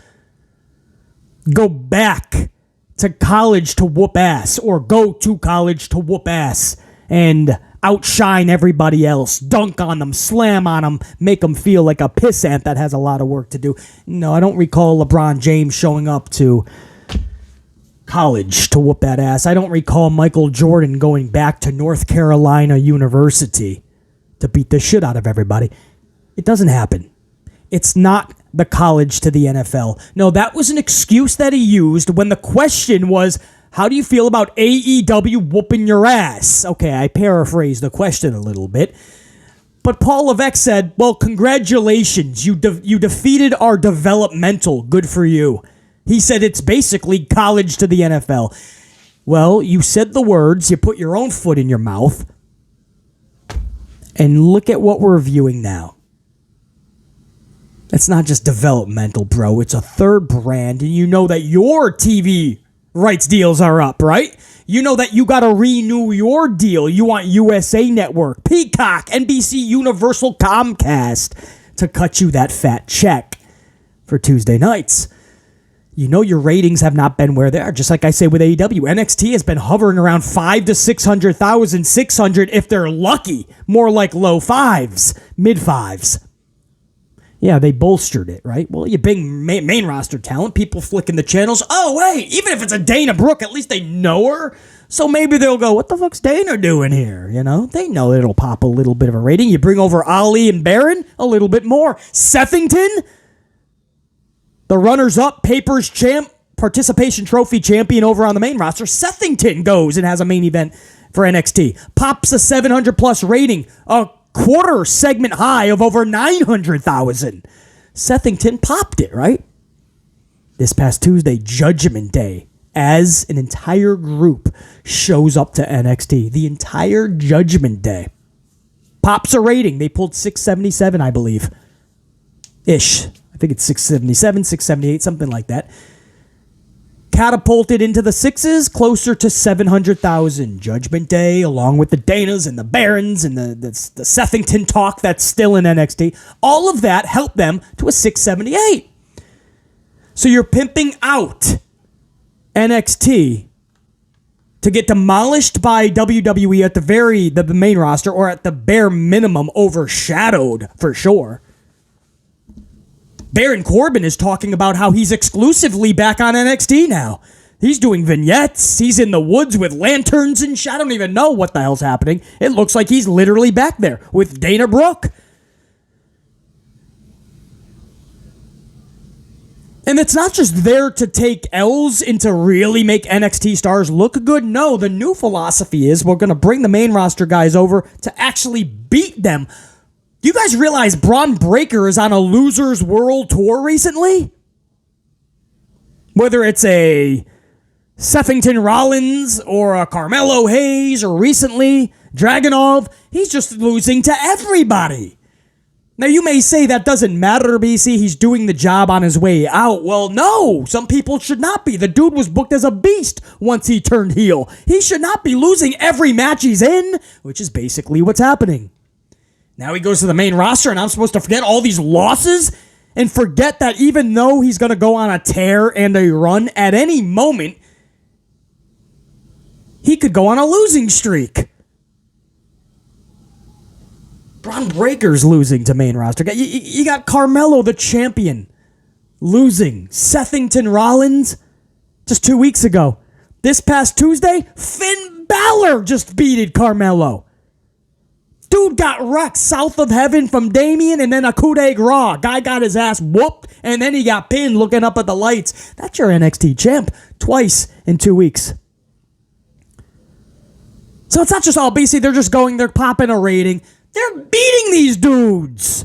[SPEAKER 1] go back to college to whoop ass, or go to college to whoop ass and outshine everybody else, dunk on them, slam on them, make them feel like a pissant that has a lot of work to do? No, I don't recall LeBron James showing up to college to whoop that ass. I don't recall Michael Jordan going back to North Carolina University to beat the shit out of everybody. It doesn't happen. It's not the college to the NFL. No, that was an excuse that he used when the question was, how do you feel about AEW whooping your ass? Okay, I paraphrased the question a little bit. But Paul Levesque said, well, congratulations. You defeated our developmental. Good for you. He said it's basically college to the NFL. Well, you said the words. You put your own foot in your mouth. And look at what we're viewing now. It's not just developmental, bro. It's a third brand, and you know that your TV rights deals are up, right? You know that you got to renew your deal. You want USA Network, Peacock, NBC Universal, Comcast to cut you that fat check for Tuesday nights. You know your ratings have not been where they are. Just like I say with AEW, NXT has been hovering around 5 to 600,000, 600 if they're lucky. More like low fives, mid fives. Yeah, they bolstered it, right? Well, you bring main roster talent, people flicking the channels. Oh, wait, even if it's a Dana Brooke, at least they know her. So maybe they'll go, what the fuck's Dana doing here? You know, they know it'll pop a little bit of a rating. You bring over Ali and Baron, a little bit more. Sethington, the runners-up, Papers champ, participation trophy champion over on the main roster. Sethington goes and has a main event for NXT. Pops a 700 plus rating, a quarter segment high of over 900,000. Sethington popped it, right? This past Tuesday, Judgment Day, as an entire group shows up to NXT. The entire Judgment Day. Pops a rating. They pulled 677, I believe. Ish. I think it's 677, 678, something like that. Catapulted into the sixes, closer to 700,000. Judgment Day, along with the Danas and the Barons and the Sethington talk that's still in NXT. All of that helped them to a 678. So you're pimping out NXT to get demolished by WWE at the main roster, or at the bare minimum overshadowed for sure. Baron Corbin is talking about how he's exclusively back on NXT now. He's doing vignettes. He's in the woods with lanterns and shit. I don't even know what the hell's happening. It looks like he's literally back there with Dana Brooke. And it's not just there to take L's and to really make NXT stars look good. No, the new philosophy is we're going to bring the main roster guys over to actually beat them. Do you guys realize Braun Breaker is on a Losers World Tour recently? Whether it's a Sethington Rollins or a Carmelo Hayes or recently Dragunov, he's just losing to everybody. Now, you may say that doesn't matter, BC. He's doing the job on his way out. Well, no. Some people should not be. The dude was booked as a beast once he turned heel. He should not be losing every match he's in, which is basically what's happening. Now he goes to the main roster, and I'm supposed to forget all these losses and forget that even though he's going to go on a tear and a run at any moment, he could go on a losing streak. Braun Breaker's losing to main roster. You got Carmelo, the champion, losing. Sethington Rollins, just 2 weeks ago. This past Tuesday, Finn Balor just beated Carmelo. Dude got wrecked south of heaven from Damien and then a coup de grace. Guy got his ass whooped and then he got pinned looking up at the lights. That's your NXT champ twice in 2 weeks. So it's not just all BC. They're popping a rating. They're beating these dudes.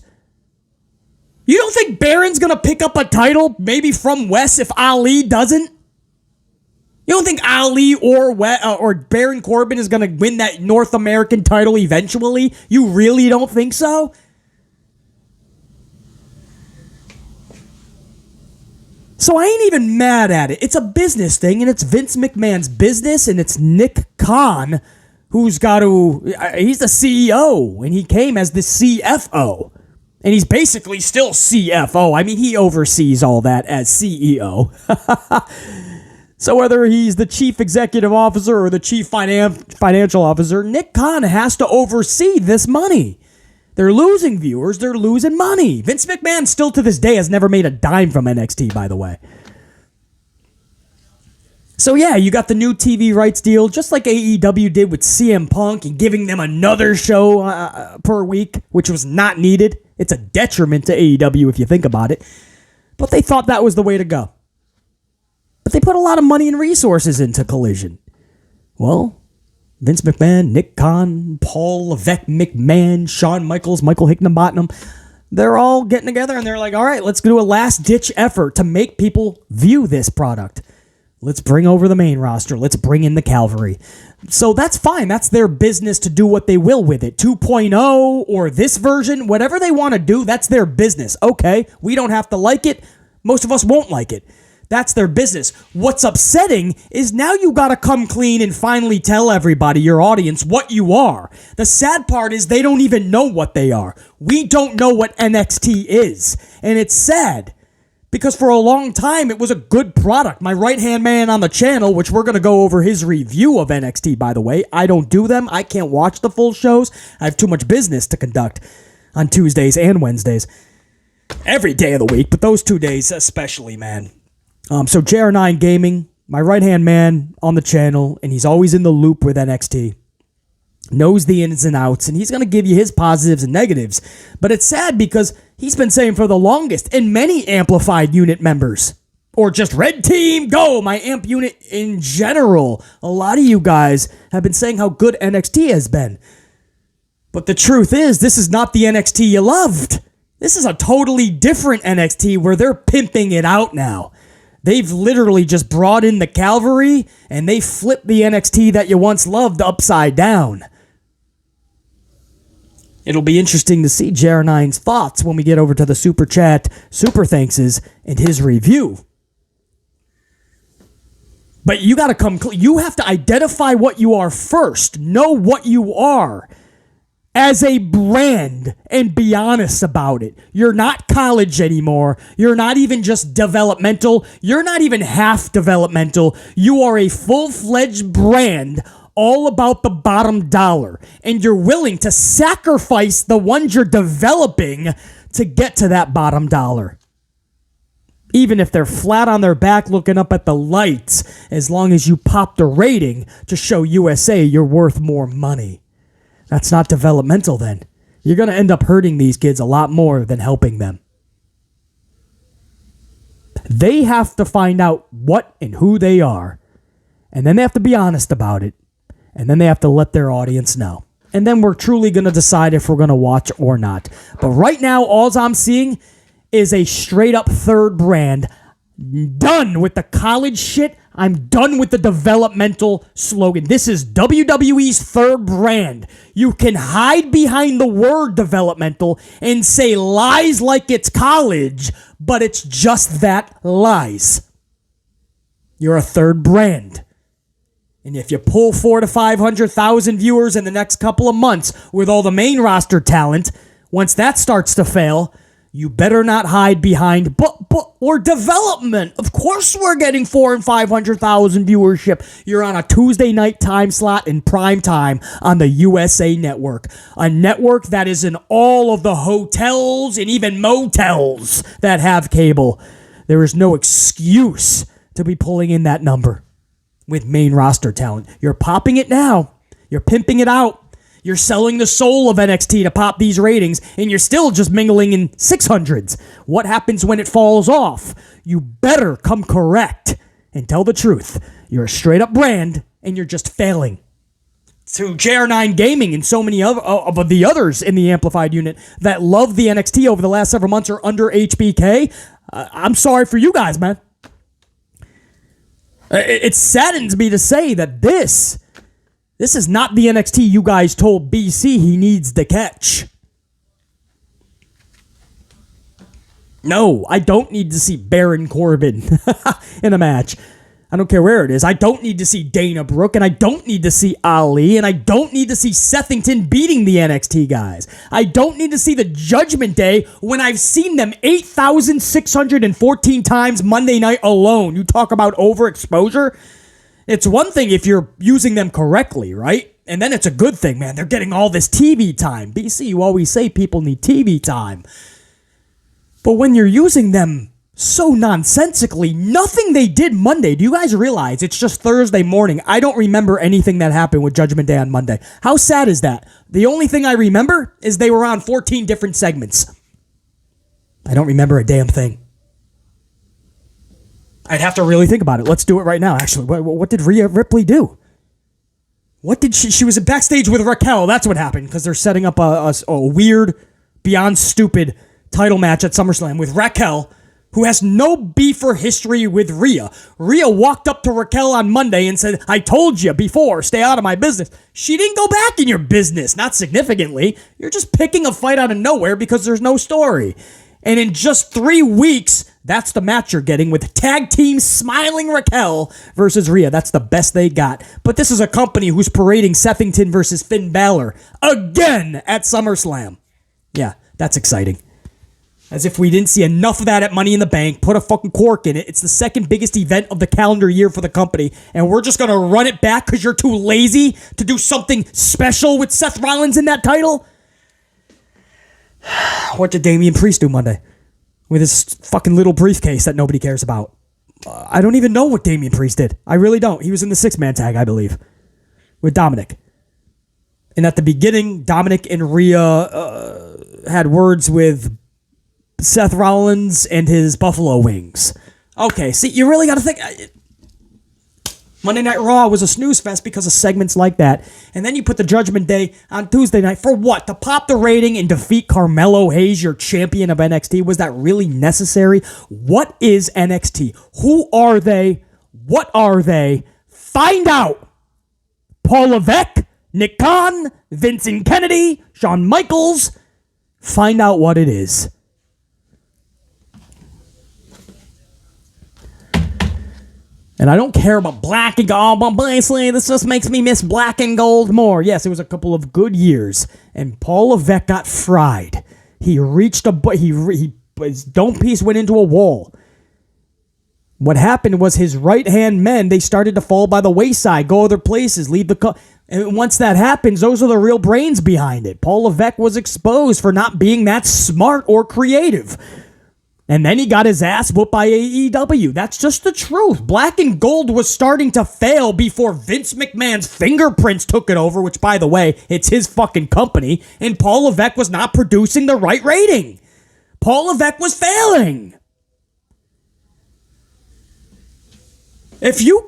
[SPEAKER 1] You don't think Baron's going to pick up a title maybe from Wes if Ali doesn't? You don't think Ali or Baron Corbin is going to win that North American title eventually? You really don't think so? So I ain't even mad at it. It's a business thing, and it's Vince McMahon's business, and it's Nick Khan who's got to... He's the CEO, and he came as the CFO. And he's basically still CFO. I mean, he oversees all that as CEO. So whether he's the chief executive officer or the chief financial officer, Nick Khan has to oversee this money. They're losing viewers. They're losing money. Vince McMahon still to this day has never made a dime from NXT, by the way. So yeah, you got the new TV rights deal, just like AEW did with CM Punk and giving them another show per week, which was not needed. It's a detriment to AEW if you think about it. But they thought that was the way to go. But they put a lot of money and resources into Collision. Well, Vince McMahon, Nick Khan, Paul Levesque McMahon, Shawn Michaels, Michael Hickenbottom, they're all getting together and they're like, all right, let's do a last-ditch effort to make people view this product. Let's bring over the main roster. Let's bring in the cavalry. So that's fine. That's their business to do what they will with it. 2.0 or this version, whatever they want to do, that's their business. Okay, we don't have to like it. Most of us won't like it. That's their business. What's upsetting is now you got to come clean and finally tell everybody, your audience, what you are. The sad part is they don't even know what they are. We don't know what NXT is. And it's sad because for a long time it was a good product. My right-hand man on the channel, which we're going to go over his review of NXT, by the way. I don't do them. I can't watch the full shows. I have too much business to conduct on Tuesdays and Wednesdays. Every day of the week, but those 2 days especially, man. So JR9 Gaming, my right-hand man on the channel, and he's always in the loop with NXT, knows the ins and outs, and he's going to give you his positives and negatives. But it's sad because he's been saying for the longest, and many amplified unit members or just red team, go, my AMP unit in general. A lot of you guys have been saying how good NXT has been. But the truth is, this is not the NXT you loved. This is a totally different NXT where they're pimping it out now. They've literally just brought in the cavalry and they flipped the NXT that you once loved upside down. It'll be interesting to see Jer9's thoughts when we get over to the Super Chat, Super Thankses, and his review. But you got to you have to identify what you are first. Know what you are as a brand and be honest about it. You're not college anymore. You're not even just developmental. You're not even half developmental. You are a full-fledged brand all about the bottom dollar. And you're willing to sacrifice the ones you're developing to get to that bottom dollar. Even if they're flat on their back looking up at the lights, as long as you pop the rating to show USA you're worth more money. That's not developmental then. You're going to end up hurting these kids a lot more than helping them. They have to find out what and who they are. And then they have to be honest about it. And then they have to let their audience know. And then we're truly going to decide if we're going to watch or not. But right now, all I'm seeing is a straight up third brand. Done with the college shit. I'm done with the developmental slogan. This is WWE's third brand. You can hide behind the word developmental and say lies like it's college, but it's just that, lies. You're a third brand. And if you pull 400,000 to 500,000 viewers in the next couple of months with all the main roster talent, once that starts to fail, you better not hide behind, or development. Of course we're getting 400,000 and 500,000 viewership. You're on a Tuesday night time slot in prime time on the USA Network. A network that is in all of the hotels and even motels that have cable. There is no excuse to be pulling in that number with main roster talent. You're popping it now. You're pimping it out. You're selling the soul of NXT to pop these ratings, and you're still just mingling in 600s. What happens when it falls off? You better come correct and tell the truth. You're a straight-up brand, and you're just failing. To JR9 Gaming and so many of the others in the Amplified unit that love the NXT over the last several months are under HBK, I'm sorry for you guys, man. It saddens me to say that this is not the NXT you guys told BC he needs to catch. No, I don't need to see Baron Corbin in a match. I don't care where it is. I don't need to see Dana Brooke, and I don't need to see Ali, and I don't need to see Sethington beating the NXT guys. I don't need to see the Judgment Day when I've seen them 8,614 times Monday night alone. You talk about overexposure. It's one thing if you're using them correctly, right? And then it's a good thing, man. They're getting all this TV time. BC, you always say people need TV time. But when you're using them so nonsensically, nothing they did Monday. Do you guys realize it's just Thursday morning? I don't remember anything that happened with Judgment Day on Monday. How sad is that? The only thing I remember is they were on 14 different segments. I don't remember a damn thing. I'd have to really think about it. Let's do it right now, actually. What did Rhea Ripley do? What did she was backstage with Raquel. That's what happened, because they're setting up a weird, beyond stupid title match at SummerSlam with Raquel, who has no beef or history with Rhea. Rhea walked up to Raquel on Monday and said, I told you before, stay out of my business. She didn't go back in your business, not significantly. You're just picking a fight out of nowhere because there's no story. And in just 3 weeks, that's the match you're getting with tag team smiling Raquel versus Rhea. That's the best they got. But this is a company who's parading Sethington versus Finn Balor again at SummerSlam. Yeah, that's exciting. As if we didn't see enough of that at Money in the Bank. Put a fucking cork in it. It's the second biggest event of the calendar year for the company. And we're just going to run it back because you're too lazy to do something special with Seth Rollins in that title? What did Damian Priest do Monday? With his fucking little briefcase that nobody cares about. I don't even know what Damian Priest did. I really don't. He was in the 6-man tag, I believe. With Dominic. And at the beginning, Dominic and Rhea had words with Seth Rollins and his Buffalo Wings. Okay, see, you really got to think. Monday Night Raw was a snooze fest because of segments like that. And then you put the Judgment Day on Tuesday night. For what? To pop the rating and defeat Carmelo Hayes, your champion of NXT? Was that really necessary? What is NXT? Who are they? What are they? Find out. Paul Levesque, Nick Khan, Vincent Kennedy, Shawn Michaels. Find out what it is. And I don't care about black and gold, but basically this just makes me miss black and gold more. Yes, it was a couple of good years, and Paul Levesque got fried. He reached his dome piece went into a wall. What happened was his right-hand men, they started to fall by the wayside, go other places, leave the... And once that happens, those are the real brains behind it. Paul Levesque was exposed for not being that smart or creative. And then he got his ass whooped by AEW. That's just the truth. Black and Gold was starting to fail before Vince McMahon's fingerprints took it over, which, by the way, it's his fucking company, and Paul Levesque was not producing the right rating. Paul Levesque was failing. If you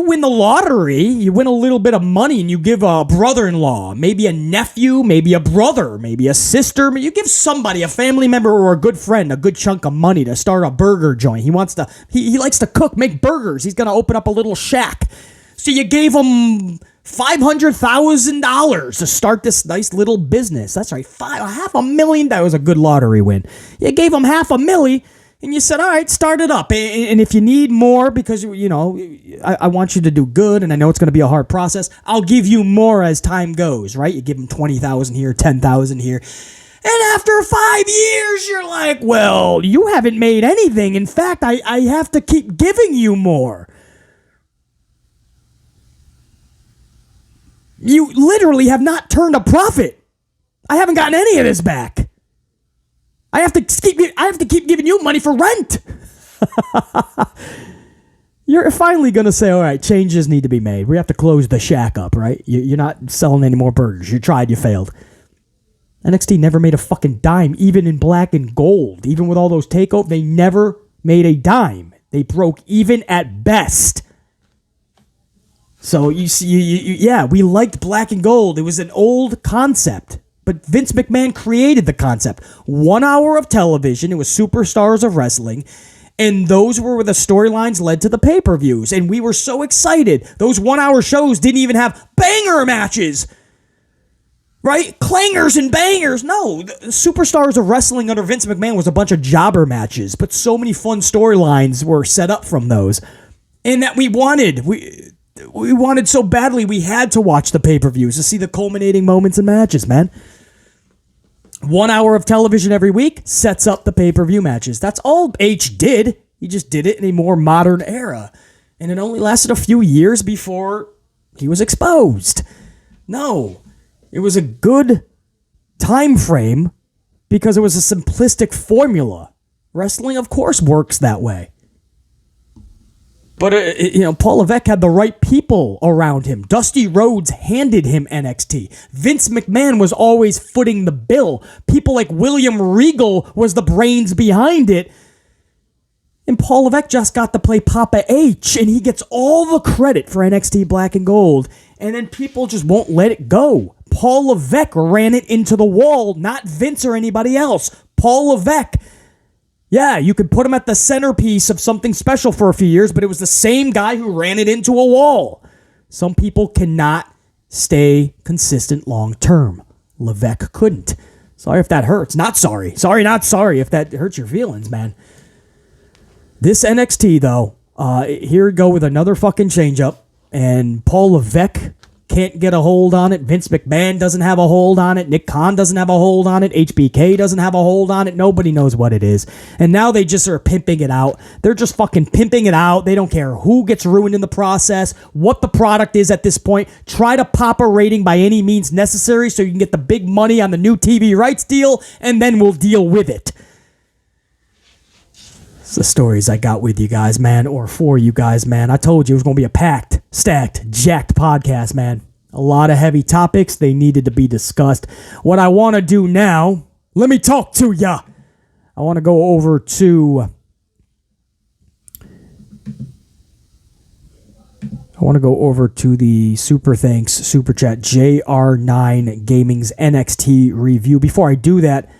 [SPEAKER 1] win the lottery, you win a little bit of money and you give a brother-in-law, maybe a nephew, maybe a brother, maybe a sister, you give somebody, a family member or a good friend, a good chunk of money to start a burger joint. He likes to cook, make burgers. He's going to open up a little shack. So you gave him $500,000 to start this nice little business. That's right, $500,000. That was a good lottery win. You gave him $500,000. And you said, all right, start it up. And if you need more, because, I want you to do good, and I know it's going to be a hard process, I'll give you more as time goes, right? You give them $20,000 here, $10,000 here. And after 5 years, you're like, well, you haven't made anything. In fact, I have to keep giving you more. You literally have not turned a profit. I haven't gotten any of this back. I have to keep giving you money for rent. You're finally going to say, all right, changes need to be made. We have to close the shack up, right? You're not selling any more burgers. You tried, you failed. NXT never made a fucking dime, even in black and gold. Even with all those takeovers, they never made a dime. They broke even at best. So you see, yeah, we liked black and gold. It was an old concept. But Vince McMahon created the concept. 1 hour of television. It was superstars of wrestling. And those were where the storylines led to the pay-per-views. And we were so excited. Those 1 hour shows didn't even have banger matches. Right? Clangers and bangers. No. The superstars of wrestling under Vince McMahon was a bunch of jobber matches. But so many fun storylines were set up from those. And that we wanted. We wanted so badly we had to watch the pay-per-views to see the culminating moments and matches, man. 1 hour of television every week sets up the pay-per-view matches. That's all H did. He just did it in a more modern era. And it only lasted a few years before he was exposed. No. It was a good time frame because it was a simplistic formula. Wrestling, of course, works that way. But, Paul Levesque had the right people around him. Dusty Rhodes handed him NXT. Vince McMahon was always footing the bill. People like William Regal was the brains behind it. And Paul Levesque just got to play Papa H, and he gets all the credit for NXT Black and Gold. And then people just won't let it go. Paul Levesque ran it into the wall, not Vince or anybody else. Paul Levesque. Yeah, you could put him at the centerpiece of something special for a few years, but it was the same guy who ran it into a wall. Some people cannot stay consistent long term. Levesque couldn't. Sorry if that hurts. Not sorry. Sorry, not sorry if that hurts your feelings, man. This NXT, though, here we go with another fucking change-up, and Paul Levesque can't get a hold on it. Vince McMahon doesn't have a hold on it. Nick Khan doesn't have a hold on it. HBK doesn't have a hold on it. Nobody knows what it is. And now they just are pimping it out. They're just fucking pimping it out. They don't care who gets ruined in the process, what the product is at this point. Try to pop a rating by any means necessary so you can get the big money on the new TV rights deal, and then we'll deal with it. It's the stories I got with you guys, man, or for you guys, man. I told you it was going to be a packed, stacked, jacked podcast, man. A lot of heavy topics. They needed to be discussed. What I want to do now, let me talk to ya. I want to go over to I want to go over to the Super Thanks Super Chat JR9 Gaming's NXT review. Before I do that,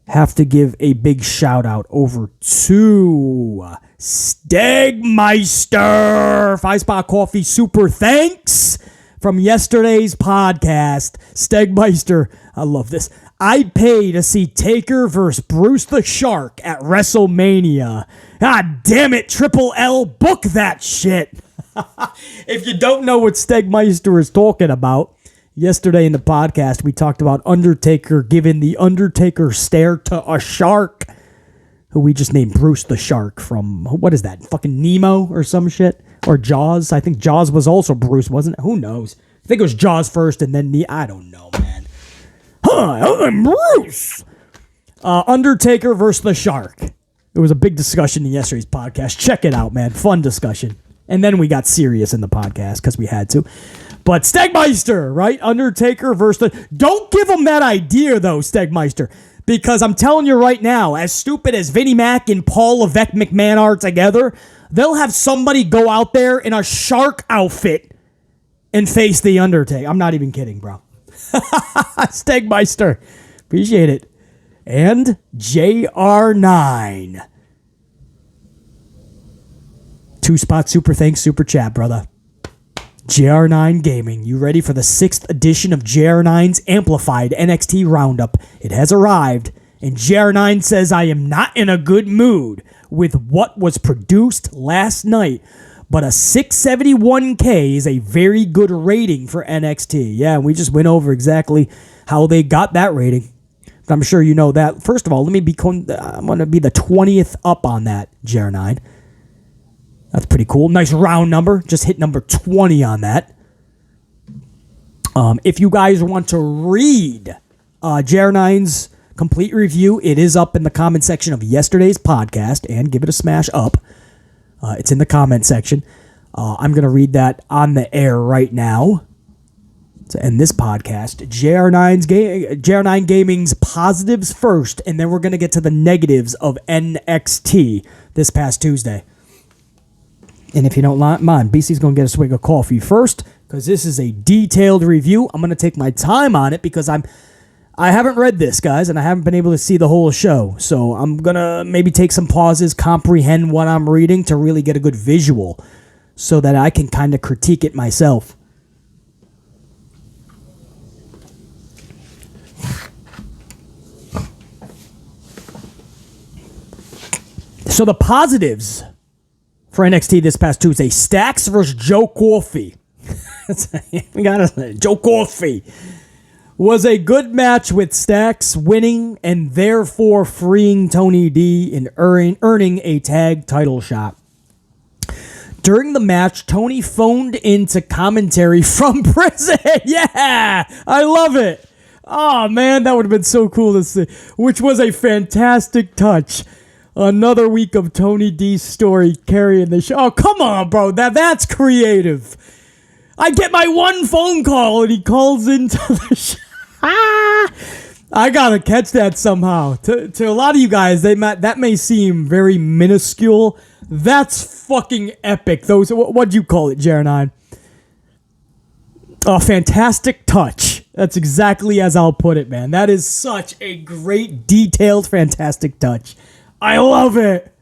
[SPEAKER 1] have to give a big shout out over to Stegmeister 5 Spot Coffee Super Thanks from yesterday's podcast. Stegmeister, I love this. I'd pay to see Taker versus Bruce the Shark at WrestleMania. God damn it, Triple L, book that shit. If you don't know what Stegmeister is talking about, yesterday in the podcast, we talked about Undertaker giving the Undertaker stare to a shark, who we just named Bruce the Shark from, what is that, fucking Nemo or some shit? Or Jaws? I think Jaws was also Bruce, wasn't it? Who knows? I think it was Jaws first and then I don't know, man. Hi, I'm Bruce. Undertaker versus the Shark. It was a big discussion in yesterday's podcast. Check it out, man. Fun discussion. And then we got serious in the podcast because we had to. But Stegmeister, right? Undertaker versus the... Don't give him that idea, though, Stegmeister. Because I'm telling you right now, as stupid as Vinnie Mac and Paul Levesque McMahon are together, they'll have somebody go out there in a shark outfit and face the Undertaker. I'm not even kidding, bro. Stegmeister. Appreciate it. And JR9. 2 Spot Super Thanks Super Chat, brother. JR9 Gaming, you ready for the 6th edition of JR9's Amplified NXT Roundup? It has arrived, and JR9 says I am not in a good mood with what was produced last night, but a 671K is a very good rating for NXT. Yeah, we just went over exactly how they got that rating. I'm sure you know that. First of all, I'm going to be the 20th up on that, JR9. That's pretty cool. Nice round number. Just hit number 20 on that. If you guys want to read JR9's complete review, it is up in the comment section of yesterday's podcast, and give it a smash up. It's in the comment section. I'm going to read that on the air right now to end this podcast. JR9 Gaming's positives first, and then we're going to get to the negatives of NXT this past Tuesday. And if you don't mind, BC's going to get a swig of coffee first, because this is a detailed review. I'm going to take my time on it because I haven't read this, guys, and I haven't been able to see the whole show. So I'm going to maybe take some pauses, comprehend what I'm reading to really get a good visual so that I can kind of critique it myself. So the positives for NXT this past Tuesday: Stacks versus Joe Coffey. We got Joe Coffey was a good match with Stacks winning and therefore freeing Tony D and earning a tag title shot. During the match, Tony phoned into commentary from prison. Yeah, I love it. Oh man, that would have been so cool to see, which was a fantastic touch. Another week of Tony D's story carrying the show. Oh, come on, bro. That's creative. I get my one phone call and he calls into the show. I gotta catch that somehow. To a lot of you guys, that may seem very minuscule. That's fucking epic. What'd you call it, JR9? A fantastic touch. That's exactly as I'll put it, man. That is such a great, detailed, fantastic touch. I love it.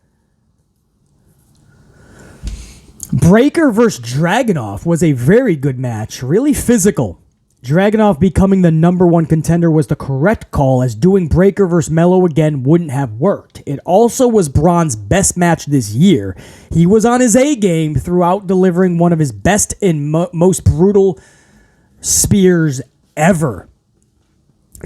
[SPEAKER 1] Breakker versus Dragunov was a very good match. Really physical. Dragunov becoming the number one contender was the correct call, as doing Breakker versus Mello again wouldn't have worked. It also was Braun's best match this year. He was on his A game throughout, delivering one of his best and most brutal spears ever.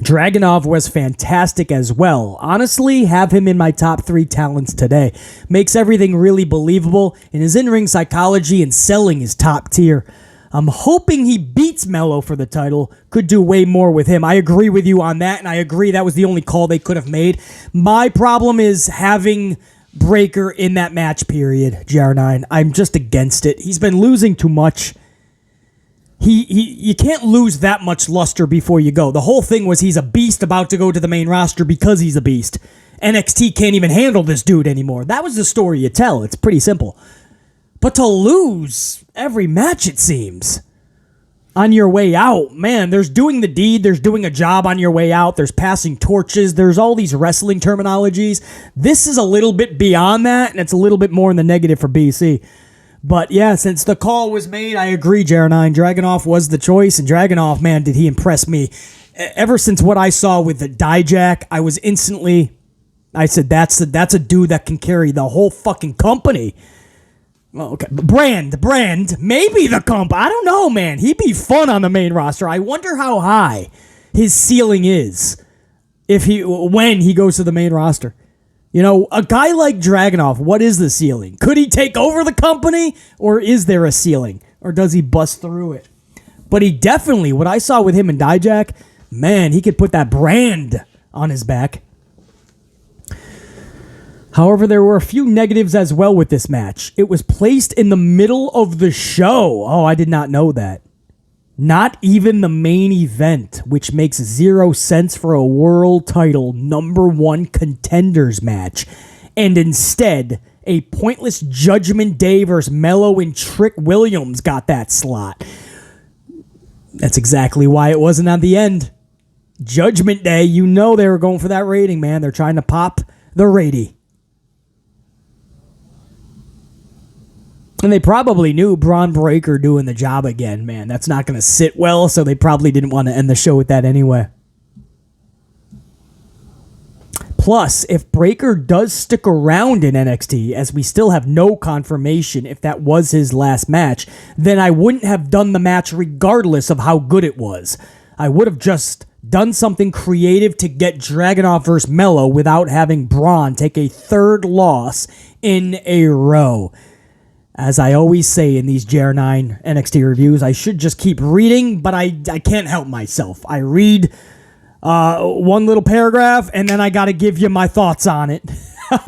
[SPEAKER 1] Dragunov was fantastic as well. Honestly, have him in my top 3 talents today. Makes everything really believable, and his in-ring psychology and selling is top tier. I'm hoping he beats Mello for the title. Could do way more with him. I agree with you on that, and I agree that was the only call they could have made. My problem is having Breakker in that match period, JR9. I'm just against it. He's been losing too much. You can't lose that much luster before you go. The whole thing was he's a beast about to go to the main roster because he's a beast. NXT can't even handle this dude anymore. That was the story you tell. It's pretty simple. But to lose every match, it seems, on your way out, man, there's doing the deed, there's doing a job on your way out, there's passing torches, there's all these wrestling terminologies. This is a little bit beyond that, and it's a little bit more in the negative for BC. But yeah, since the call was made, I agree, Jer9. Dragunov was the choice, and Dragunov, man, did he impress me. Ever since what I saw with the Dijak, I said, that's a dude that can carry the whole fucking company. Well, okay, brand, maybe the company. I don't know, man. He'd be fun on the main roster. I wonder how high his ceiling is when he goes to the main roster. You know, a guy like Dragunov, what is the ceiling? Could he take over the company, or is there a ceiling? Or does he bust through it? But he definitely, what I saw with him and Dijak, man, he could put that brand on his back. However, there were a few negatives as well with this match. It was placed in the middle of the show. Oh, I did not know that. Not even the main event, which makes zero sense for a world title #1 contenders match. And instead, a pointless Judgment Day versus Mello and Trick Williams got that slot. That's exactly why it wasn't on the end. Judgment Day, you know they were going for that rating, man. They're trying to pop the rating. And they probably knew Braun Breaker doing the job again, man. That's not going to sit well, so they probably didn't want to end the show with that anyway. Plus, if Breaker does stick around in NXT, as we still have no confirmation if that was his last match, then I wouldn't have done the match regardless of how good it was. I would have just done something creative to get Dragunov versus Mello without having Braun take a third loss in a row. As I always say in these JR9 NXT reviews, I should just keep reading, but I can't help myself. I read one little paragraph, and then I got to give you my thoughts on it.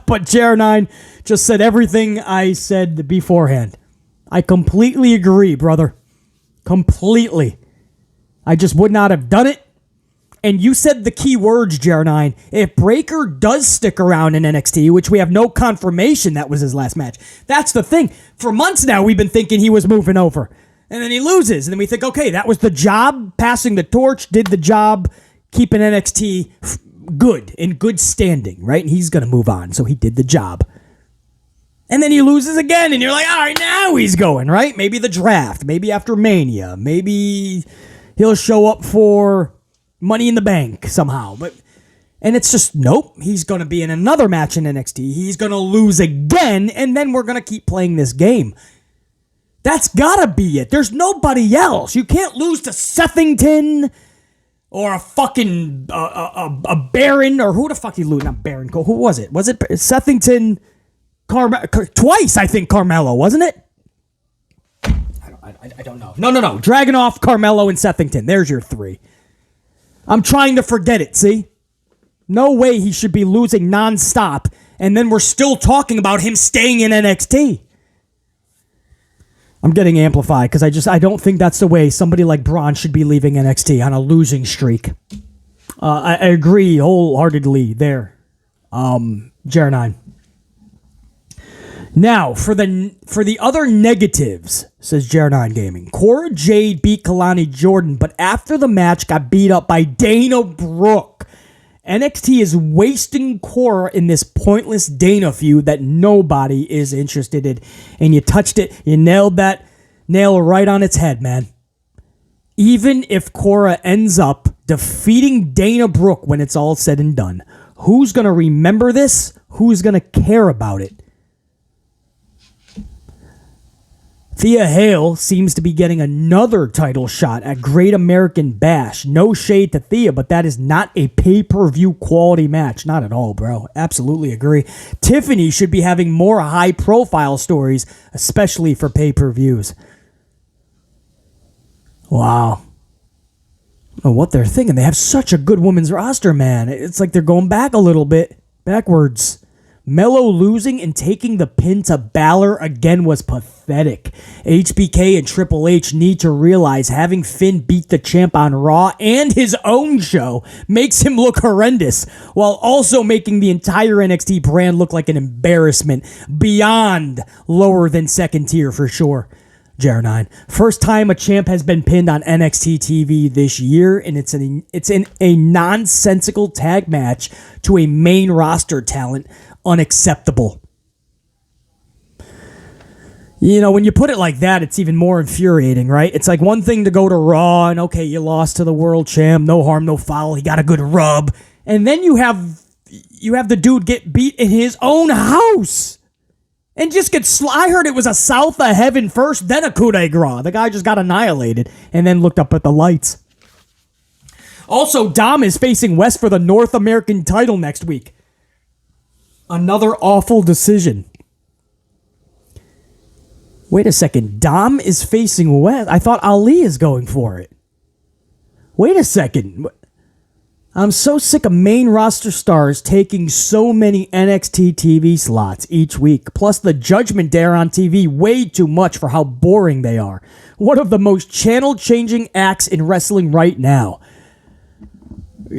[SPEAKER 1] But JR9 just said everything I said beforehand. I completely agree, brother. Completely. I just would not have done it. And you said the key words, JR9. If Breaker does stick around in NXT, which we have no confirmation that was his last match, that's the thing. For months now, we've been thinking he was moving over. And then he loses. And then we think, okay, that was the job, passing the torch, did the job, keeping NXT good, in good standing, right? And he's going to move on. So he did the job. And then he loses again. And you're like, all right, now he's going, right? Maybe the draft. Maybe after Mania. Maybe he'll show up for Money in the Bank somehow. And it's just, nope, he's going to be in another match in NXT. He's going to lose again, and then we're going to keep playing this game. That's got to be it. There's nobody else. You can't lose to Sethington or a fucking a Baron, or who the fuck he lose? Not Baron. Who was it? Was it Sethington? Twice, I think, Carmelo, wasn't it? I don't know. No. Dragunov, Carmelo, and Sethington. There's your three. I'm trying to forget it, see? No way he should be losing nonstop, and then we're still talking about him staying in NXT. I'm getting amplified, because I don't think that's the way somebody like Braun should be leaving NXT on a losing streak. I agree wholeheartedly there. JR9. Now, for the other negatives, says JR9 Gaming. Cora Jade beat Kalani Jordan, but after the match got beat up by Dana Brooke. NXT is wasting Cora in this pointless Dana feud that nobody is interested in. And you touched it. You nailed that nail right on its head, man. Even if Cora ends up defeating Dana Brooke when it's all said and done, who's going to remember this? Who's going to care about it? Thea Hale seems to be getting another title shot at Great American Bash. No shade to Thea, but that is not a pay-per-view quality match. Not at all, bro. Absolutely agree. Tiffany should be having more high-profile stories, especially for pay-per-views. Wow. Oh, what they're thinking. They have such a good women's roster, man. It's like they're going back a little bit. Backwards. Melo losing and taking the pin to Balor again was pathetic. HBK and Triple H need to realize having Finn beat the champ on Raw and his own show makes him look horrendous, while also making the entire NXT brand look like an embarrassment beyond lower than second tier for sure. JR9. First time a champ has been pinned on NXT TV this year, and it's in a nonsensical tag match to a main roster talent. Unacceptable. You know, when you put it like that, it's even more infuriating, right? It's like one thing to go to Raw and, okay, you lost to the world champ, no harm, no foul, he got a good rub. And then you have the dude get beat in his own house. And just I heard it was a south of heaven first, then a coup de grace. The guy just got annihilated and then looked up at the lights. Also, Dom is facing West for the North American title next week. Another awful decision. Wait a second. Dom is facing West. I thought Ali is going for it. Wait a second. I'm so sick of main roster stars taking so many NXT TV slots each week. Plus the Judgment Day are on TV way too much for how boring they are. One of the most channel-changing acts in wrestling right now.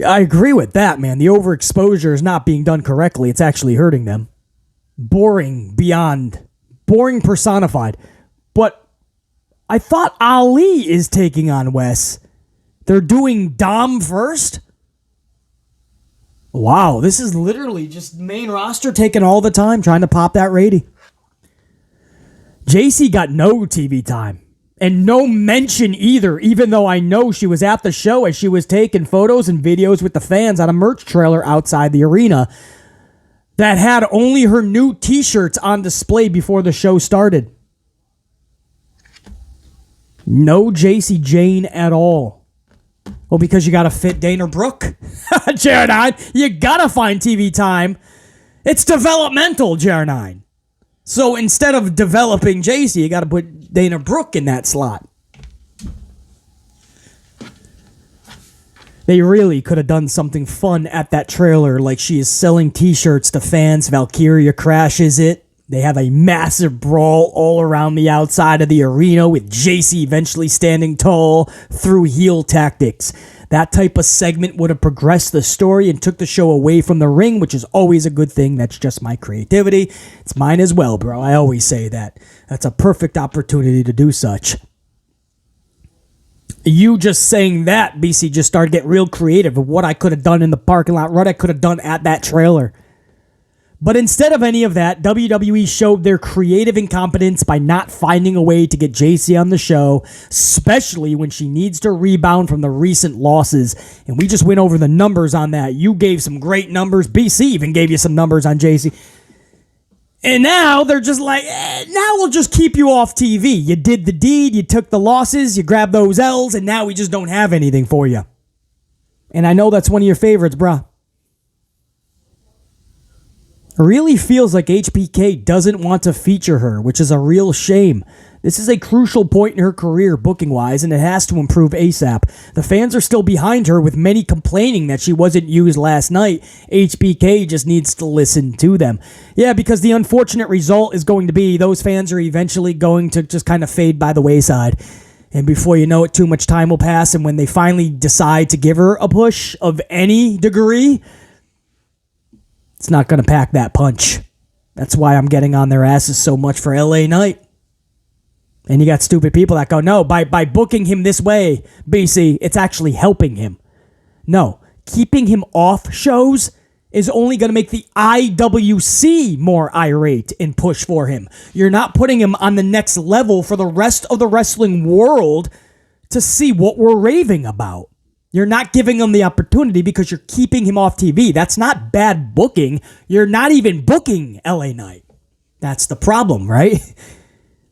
[SPEAKER 1] I agree with that, man. The overexposure is not being done correctly. It's actually hurting them. Boring beyond. Boring personified. But I thought Ali is taking on Wes. They're doing Dom first? Wow, this is literally just main roster taking all the time trying to pop that rating. JC got no TV time. And no mention either, even though I know she was at the show as she was taking photos and videos with the fans on a merch trailer outside the arena that had only her new t-shirts on display before the show started. No JC Jane at all. Well, because you got to fit Dana Brooke. JR9, you got to find TV time. It's developmental, JR9. So instead of developing JC, you got to put Dana Brooke in that slot. They really could have done something fun at that trailer, like she is selling t-shirts to fans. Valkyria crashes it. They have a massive brawl all around the outside of the arena with JC eventually standing tall through heel tactics. That type of segment would have progressed the story and took the show away from the ring, which is always a good thing. That's just my creativity. It's mine as well, bro. I always say that. That's a perfect opportunity to do such. You just saying that, BC, just started to get real creative of what I could have done in the parking lot, what I could have done at that trailer. But instead of any of that, WWE showed their creative incompetence by not finding a way to get JC on the show, especially when she needs to rebound from the recent losses. And we just went over the numbers on that. You gave some great numbers. BC even gave you some numbers on JC. And now they're just like, now we'll just keep you off TV. You did the deed, you took the losses, you grabbed those L's, and now we just don't have anything for you. And I know that's one of your favorites, bruh. It really feels like HBK doesn't want to feature her, which is a real shame. This is a crucial point in her career, booking-wise, and it has to improve ASAP. The fans are still behind her, with many complaining that she wasn't used last night. HBK just needs to listen to them. Yeah, because the unfortunate result is going to be those fans are eventually going to just kind of fade by the wayside. And before you know it, too much time will pass, and when they finally decide to give her a push of any degree, it's not going to pack that punch. That's why I'm getting on their asses so much for LA Knight. And you got stupid people that go, no, by booking him this way, BC, it's actually helping him. No, keeping him off shows is only going to make the IWC more irate and push for him. You're not putting him on the next level for the rest of the wrestling world to see what we're raving about. You're not giving him the opportunity because you're keeping him off TV. That's not bad booking. You're not even booking LA Knight. That's the problem, right?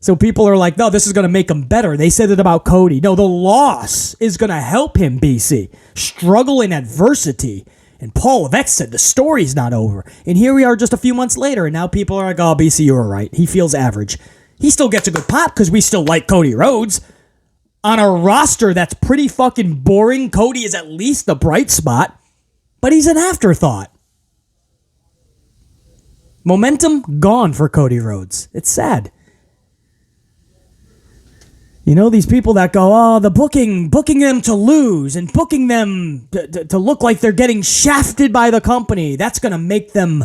[SPEAKER 1] So people are like, no, this is going to make him better. They said it about Cody. No, the loss is going to help him, BC. Struggle in adversity. And Paul Levesque said the story's not over. And here we are just a few months later, and now people are like, oh, BC, you were right. He feels average. He still gets a good pop because we still like Cody Rhodes. On a roster that's pretty fucking boring, Cody is at least the bright spot, but he's an afterthought. Momentum gone for Cody Rhodes. It's sad. You know, these people that go, oh, the booking them to lose and booking them to look like they're getting shafted by the company. That's going to make them,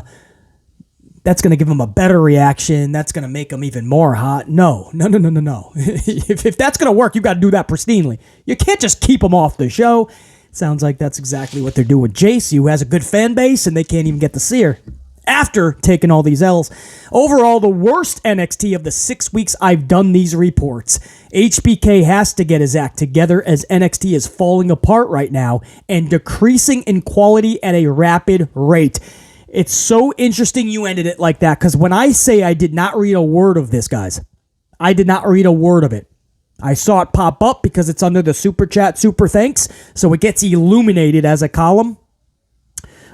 [SPEAKER 1] that's going to give them a better reaction. That's going to make them even more hot. No. if that's going to work, you got to do that pristinely. You can't just keep them off the show. Sounds like that's exactly what they're doing with Jace, who has a good fan base, and they can't even get to see her after taking all these L's. Overall, the worst NXT of the 6 weeks I've done these reports. HBK has to get his act together as NXT is falling apart right now and decreasing in quality at a rapid rate. It's so interesting you ended it like that, because when I say I did not read a word of this, guys, I did not read a word of it. I saw it pop up because it's under the Super Chat Super Thanks, so it gets illuminated as a column.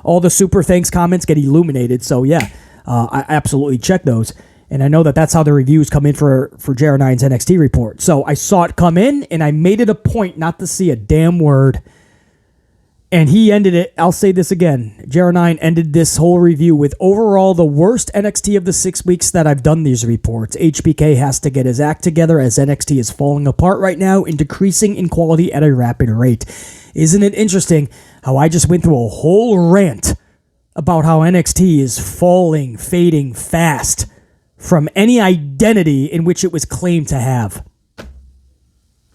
[SPEAKER 1] All the Super Thanks comments get illuminated, so yeah, I absolutely check those. And I know that that's how the reviews come in for JR9's NXT report. So I saw it come in, and I made it a point not to see a damn word. And he ended it, I'll say this again, JR9 ended this whole review with overall the worst NXT of the 6 weeks that I've done these reports. HBK has to get his act together as NXT is falling apart right now and decreasing in quality at a rapid rate. Isn't it interesting how I just went through a whole rant about how NXT is falling, fading fast from any identity in which it was claimed to have?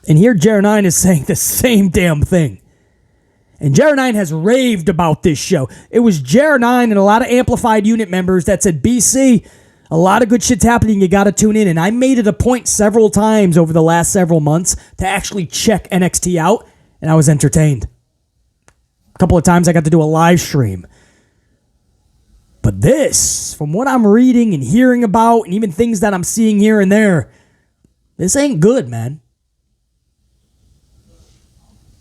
[SPEAKER 1] And here JR9 is saying the same damn thing. And JR9 has raved about this show. It was JR9 and a lot of Amplified Unit members that said, BC, a lot of good shit's happening. You got to tune in. And I made it a point several times over the last several months to actually check NXT out, and I was entertained. A couple of times I got to do a live stream. But this, from what I'm reading and hearing about, and even things that I'm seeing here and there, this ain't good, man.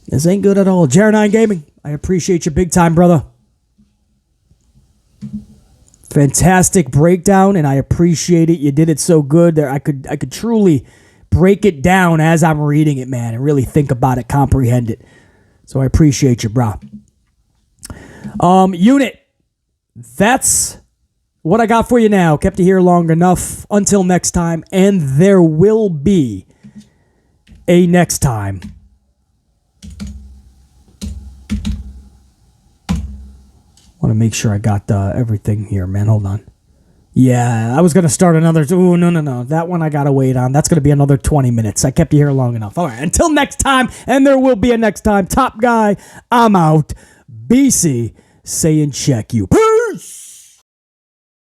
[SPEAKER 1] This ain't good at all. JR9 Gaming, I appreciate you big time, brother. Fantastic breakdown, and I appreciate it. You did it so good there. I could truly break it down as I'm reading it, man, and really think about it, comprehend it. So I appreciate you, bro. Unit, that's what I got for you now. Kept you here long enough. Until next time, and there will be a next time. Want to make sure I got everything here, man. Hold on. Yeah, I was going to start another... Oh, no. That one I got to wait on. That's going to be another 20 minutes. I kept you here long enough. All right, until next time, and there will be a next time. Top guy, I'm out. BC, saying check you. Peace!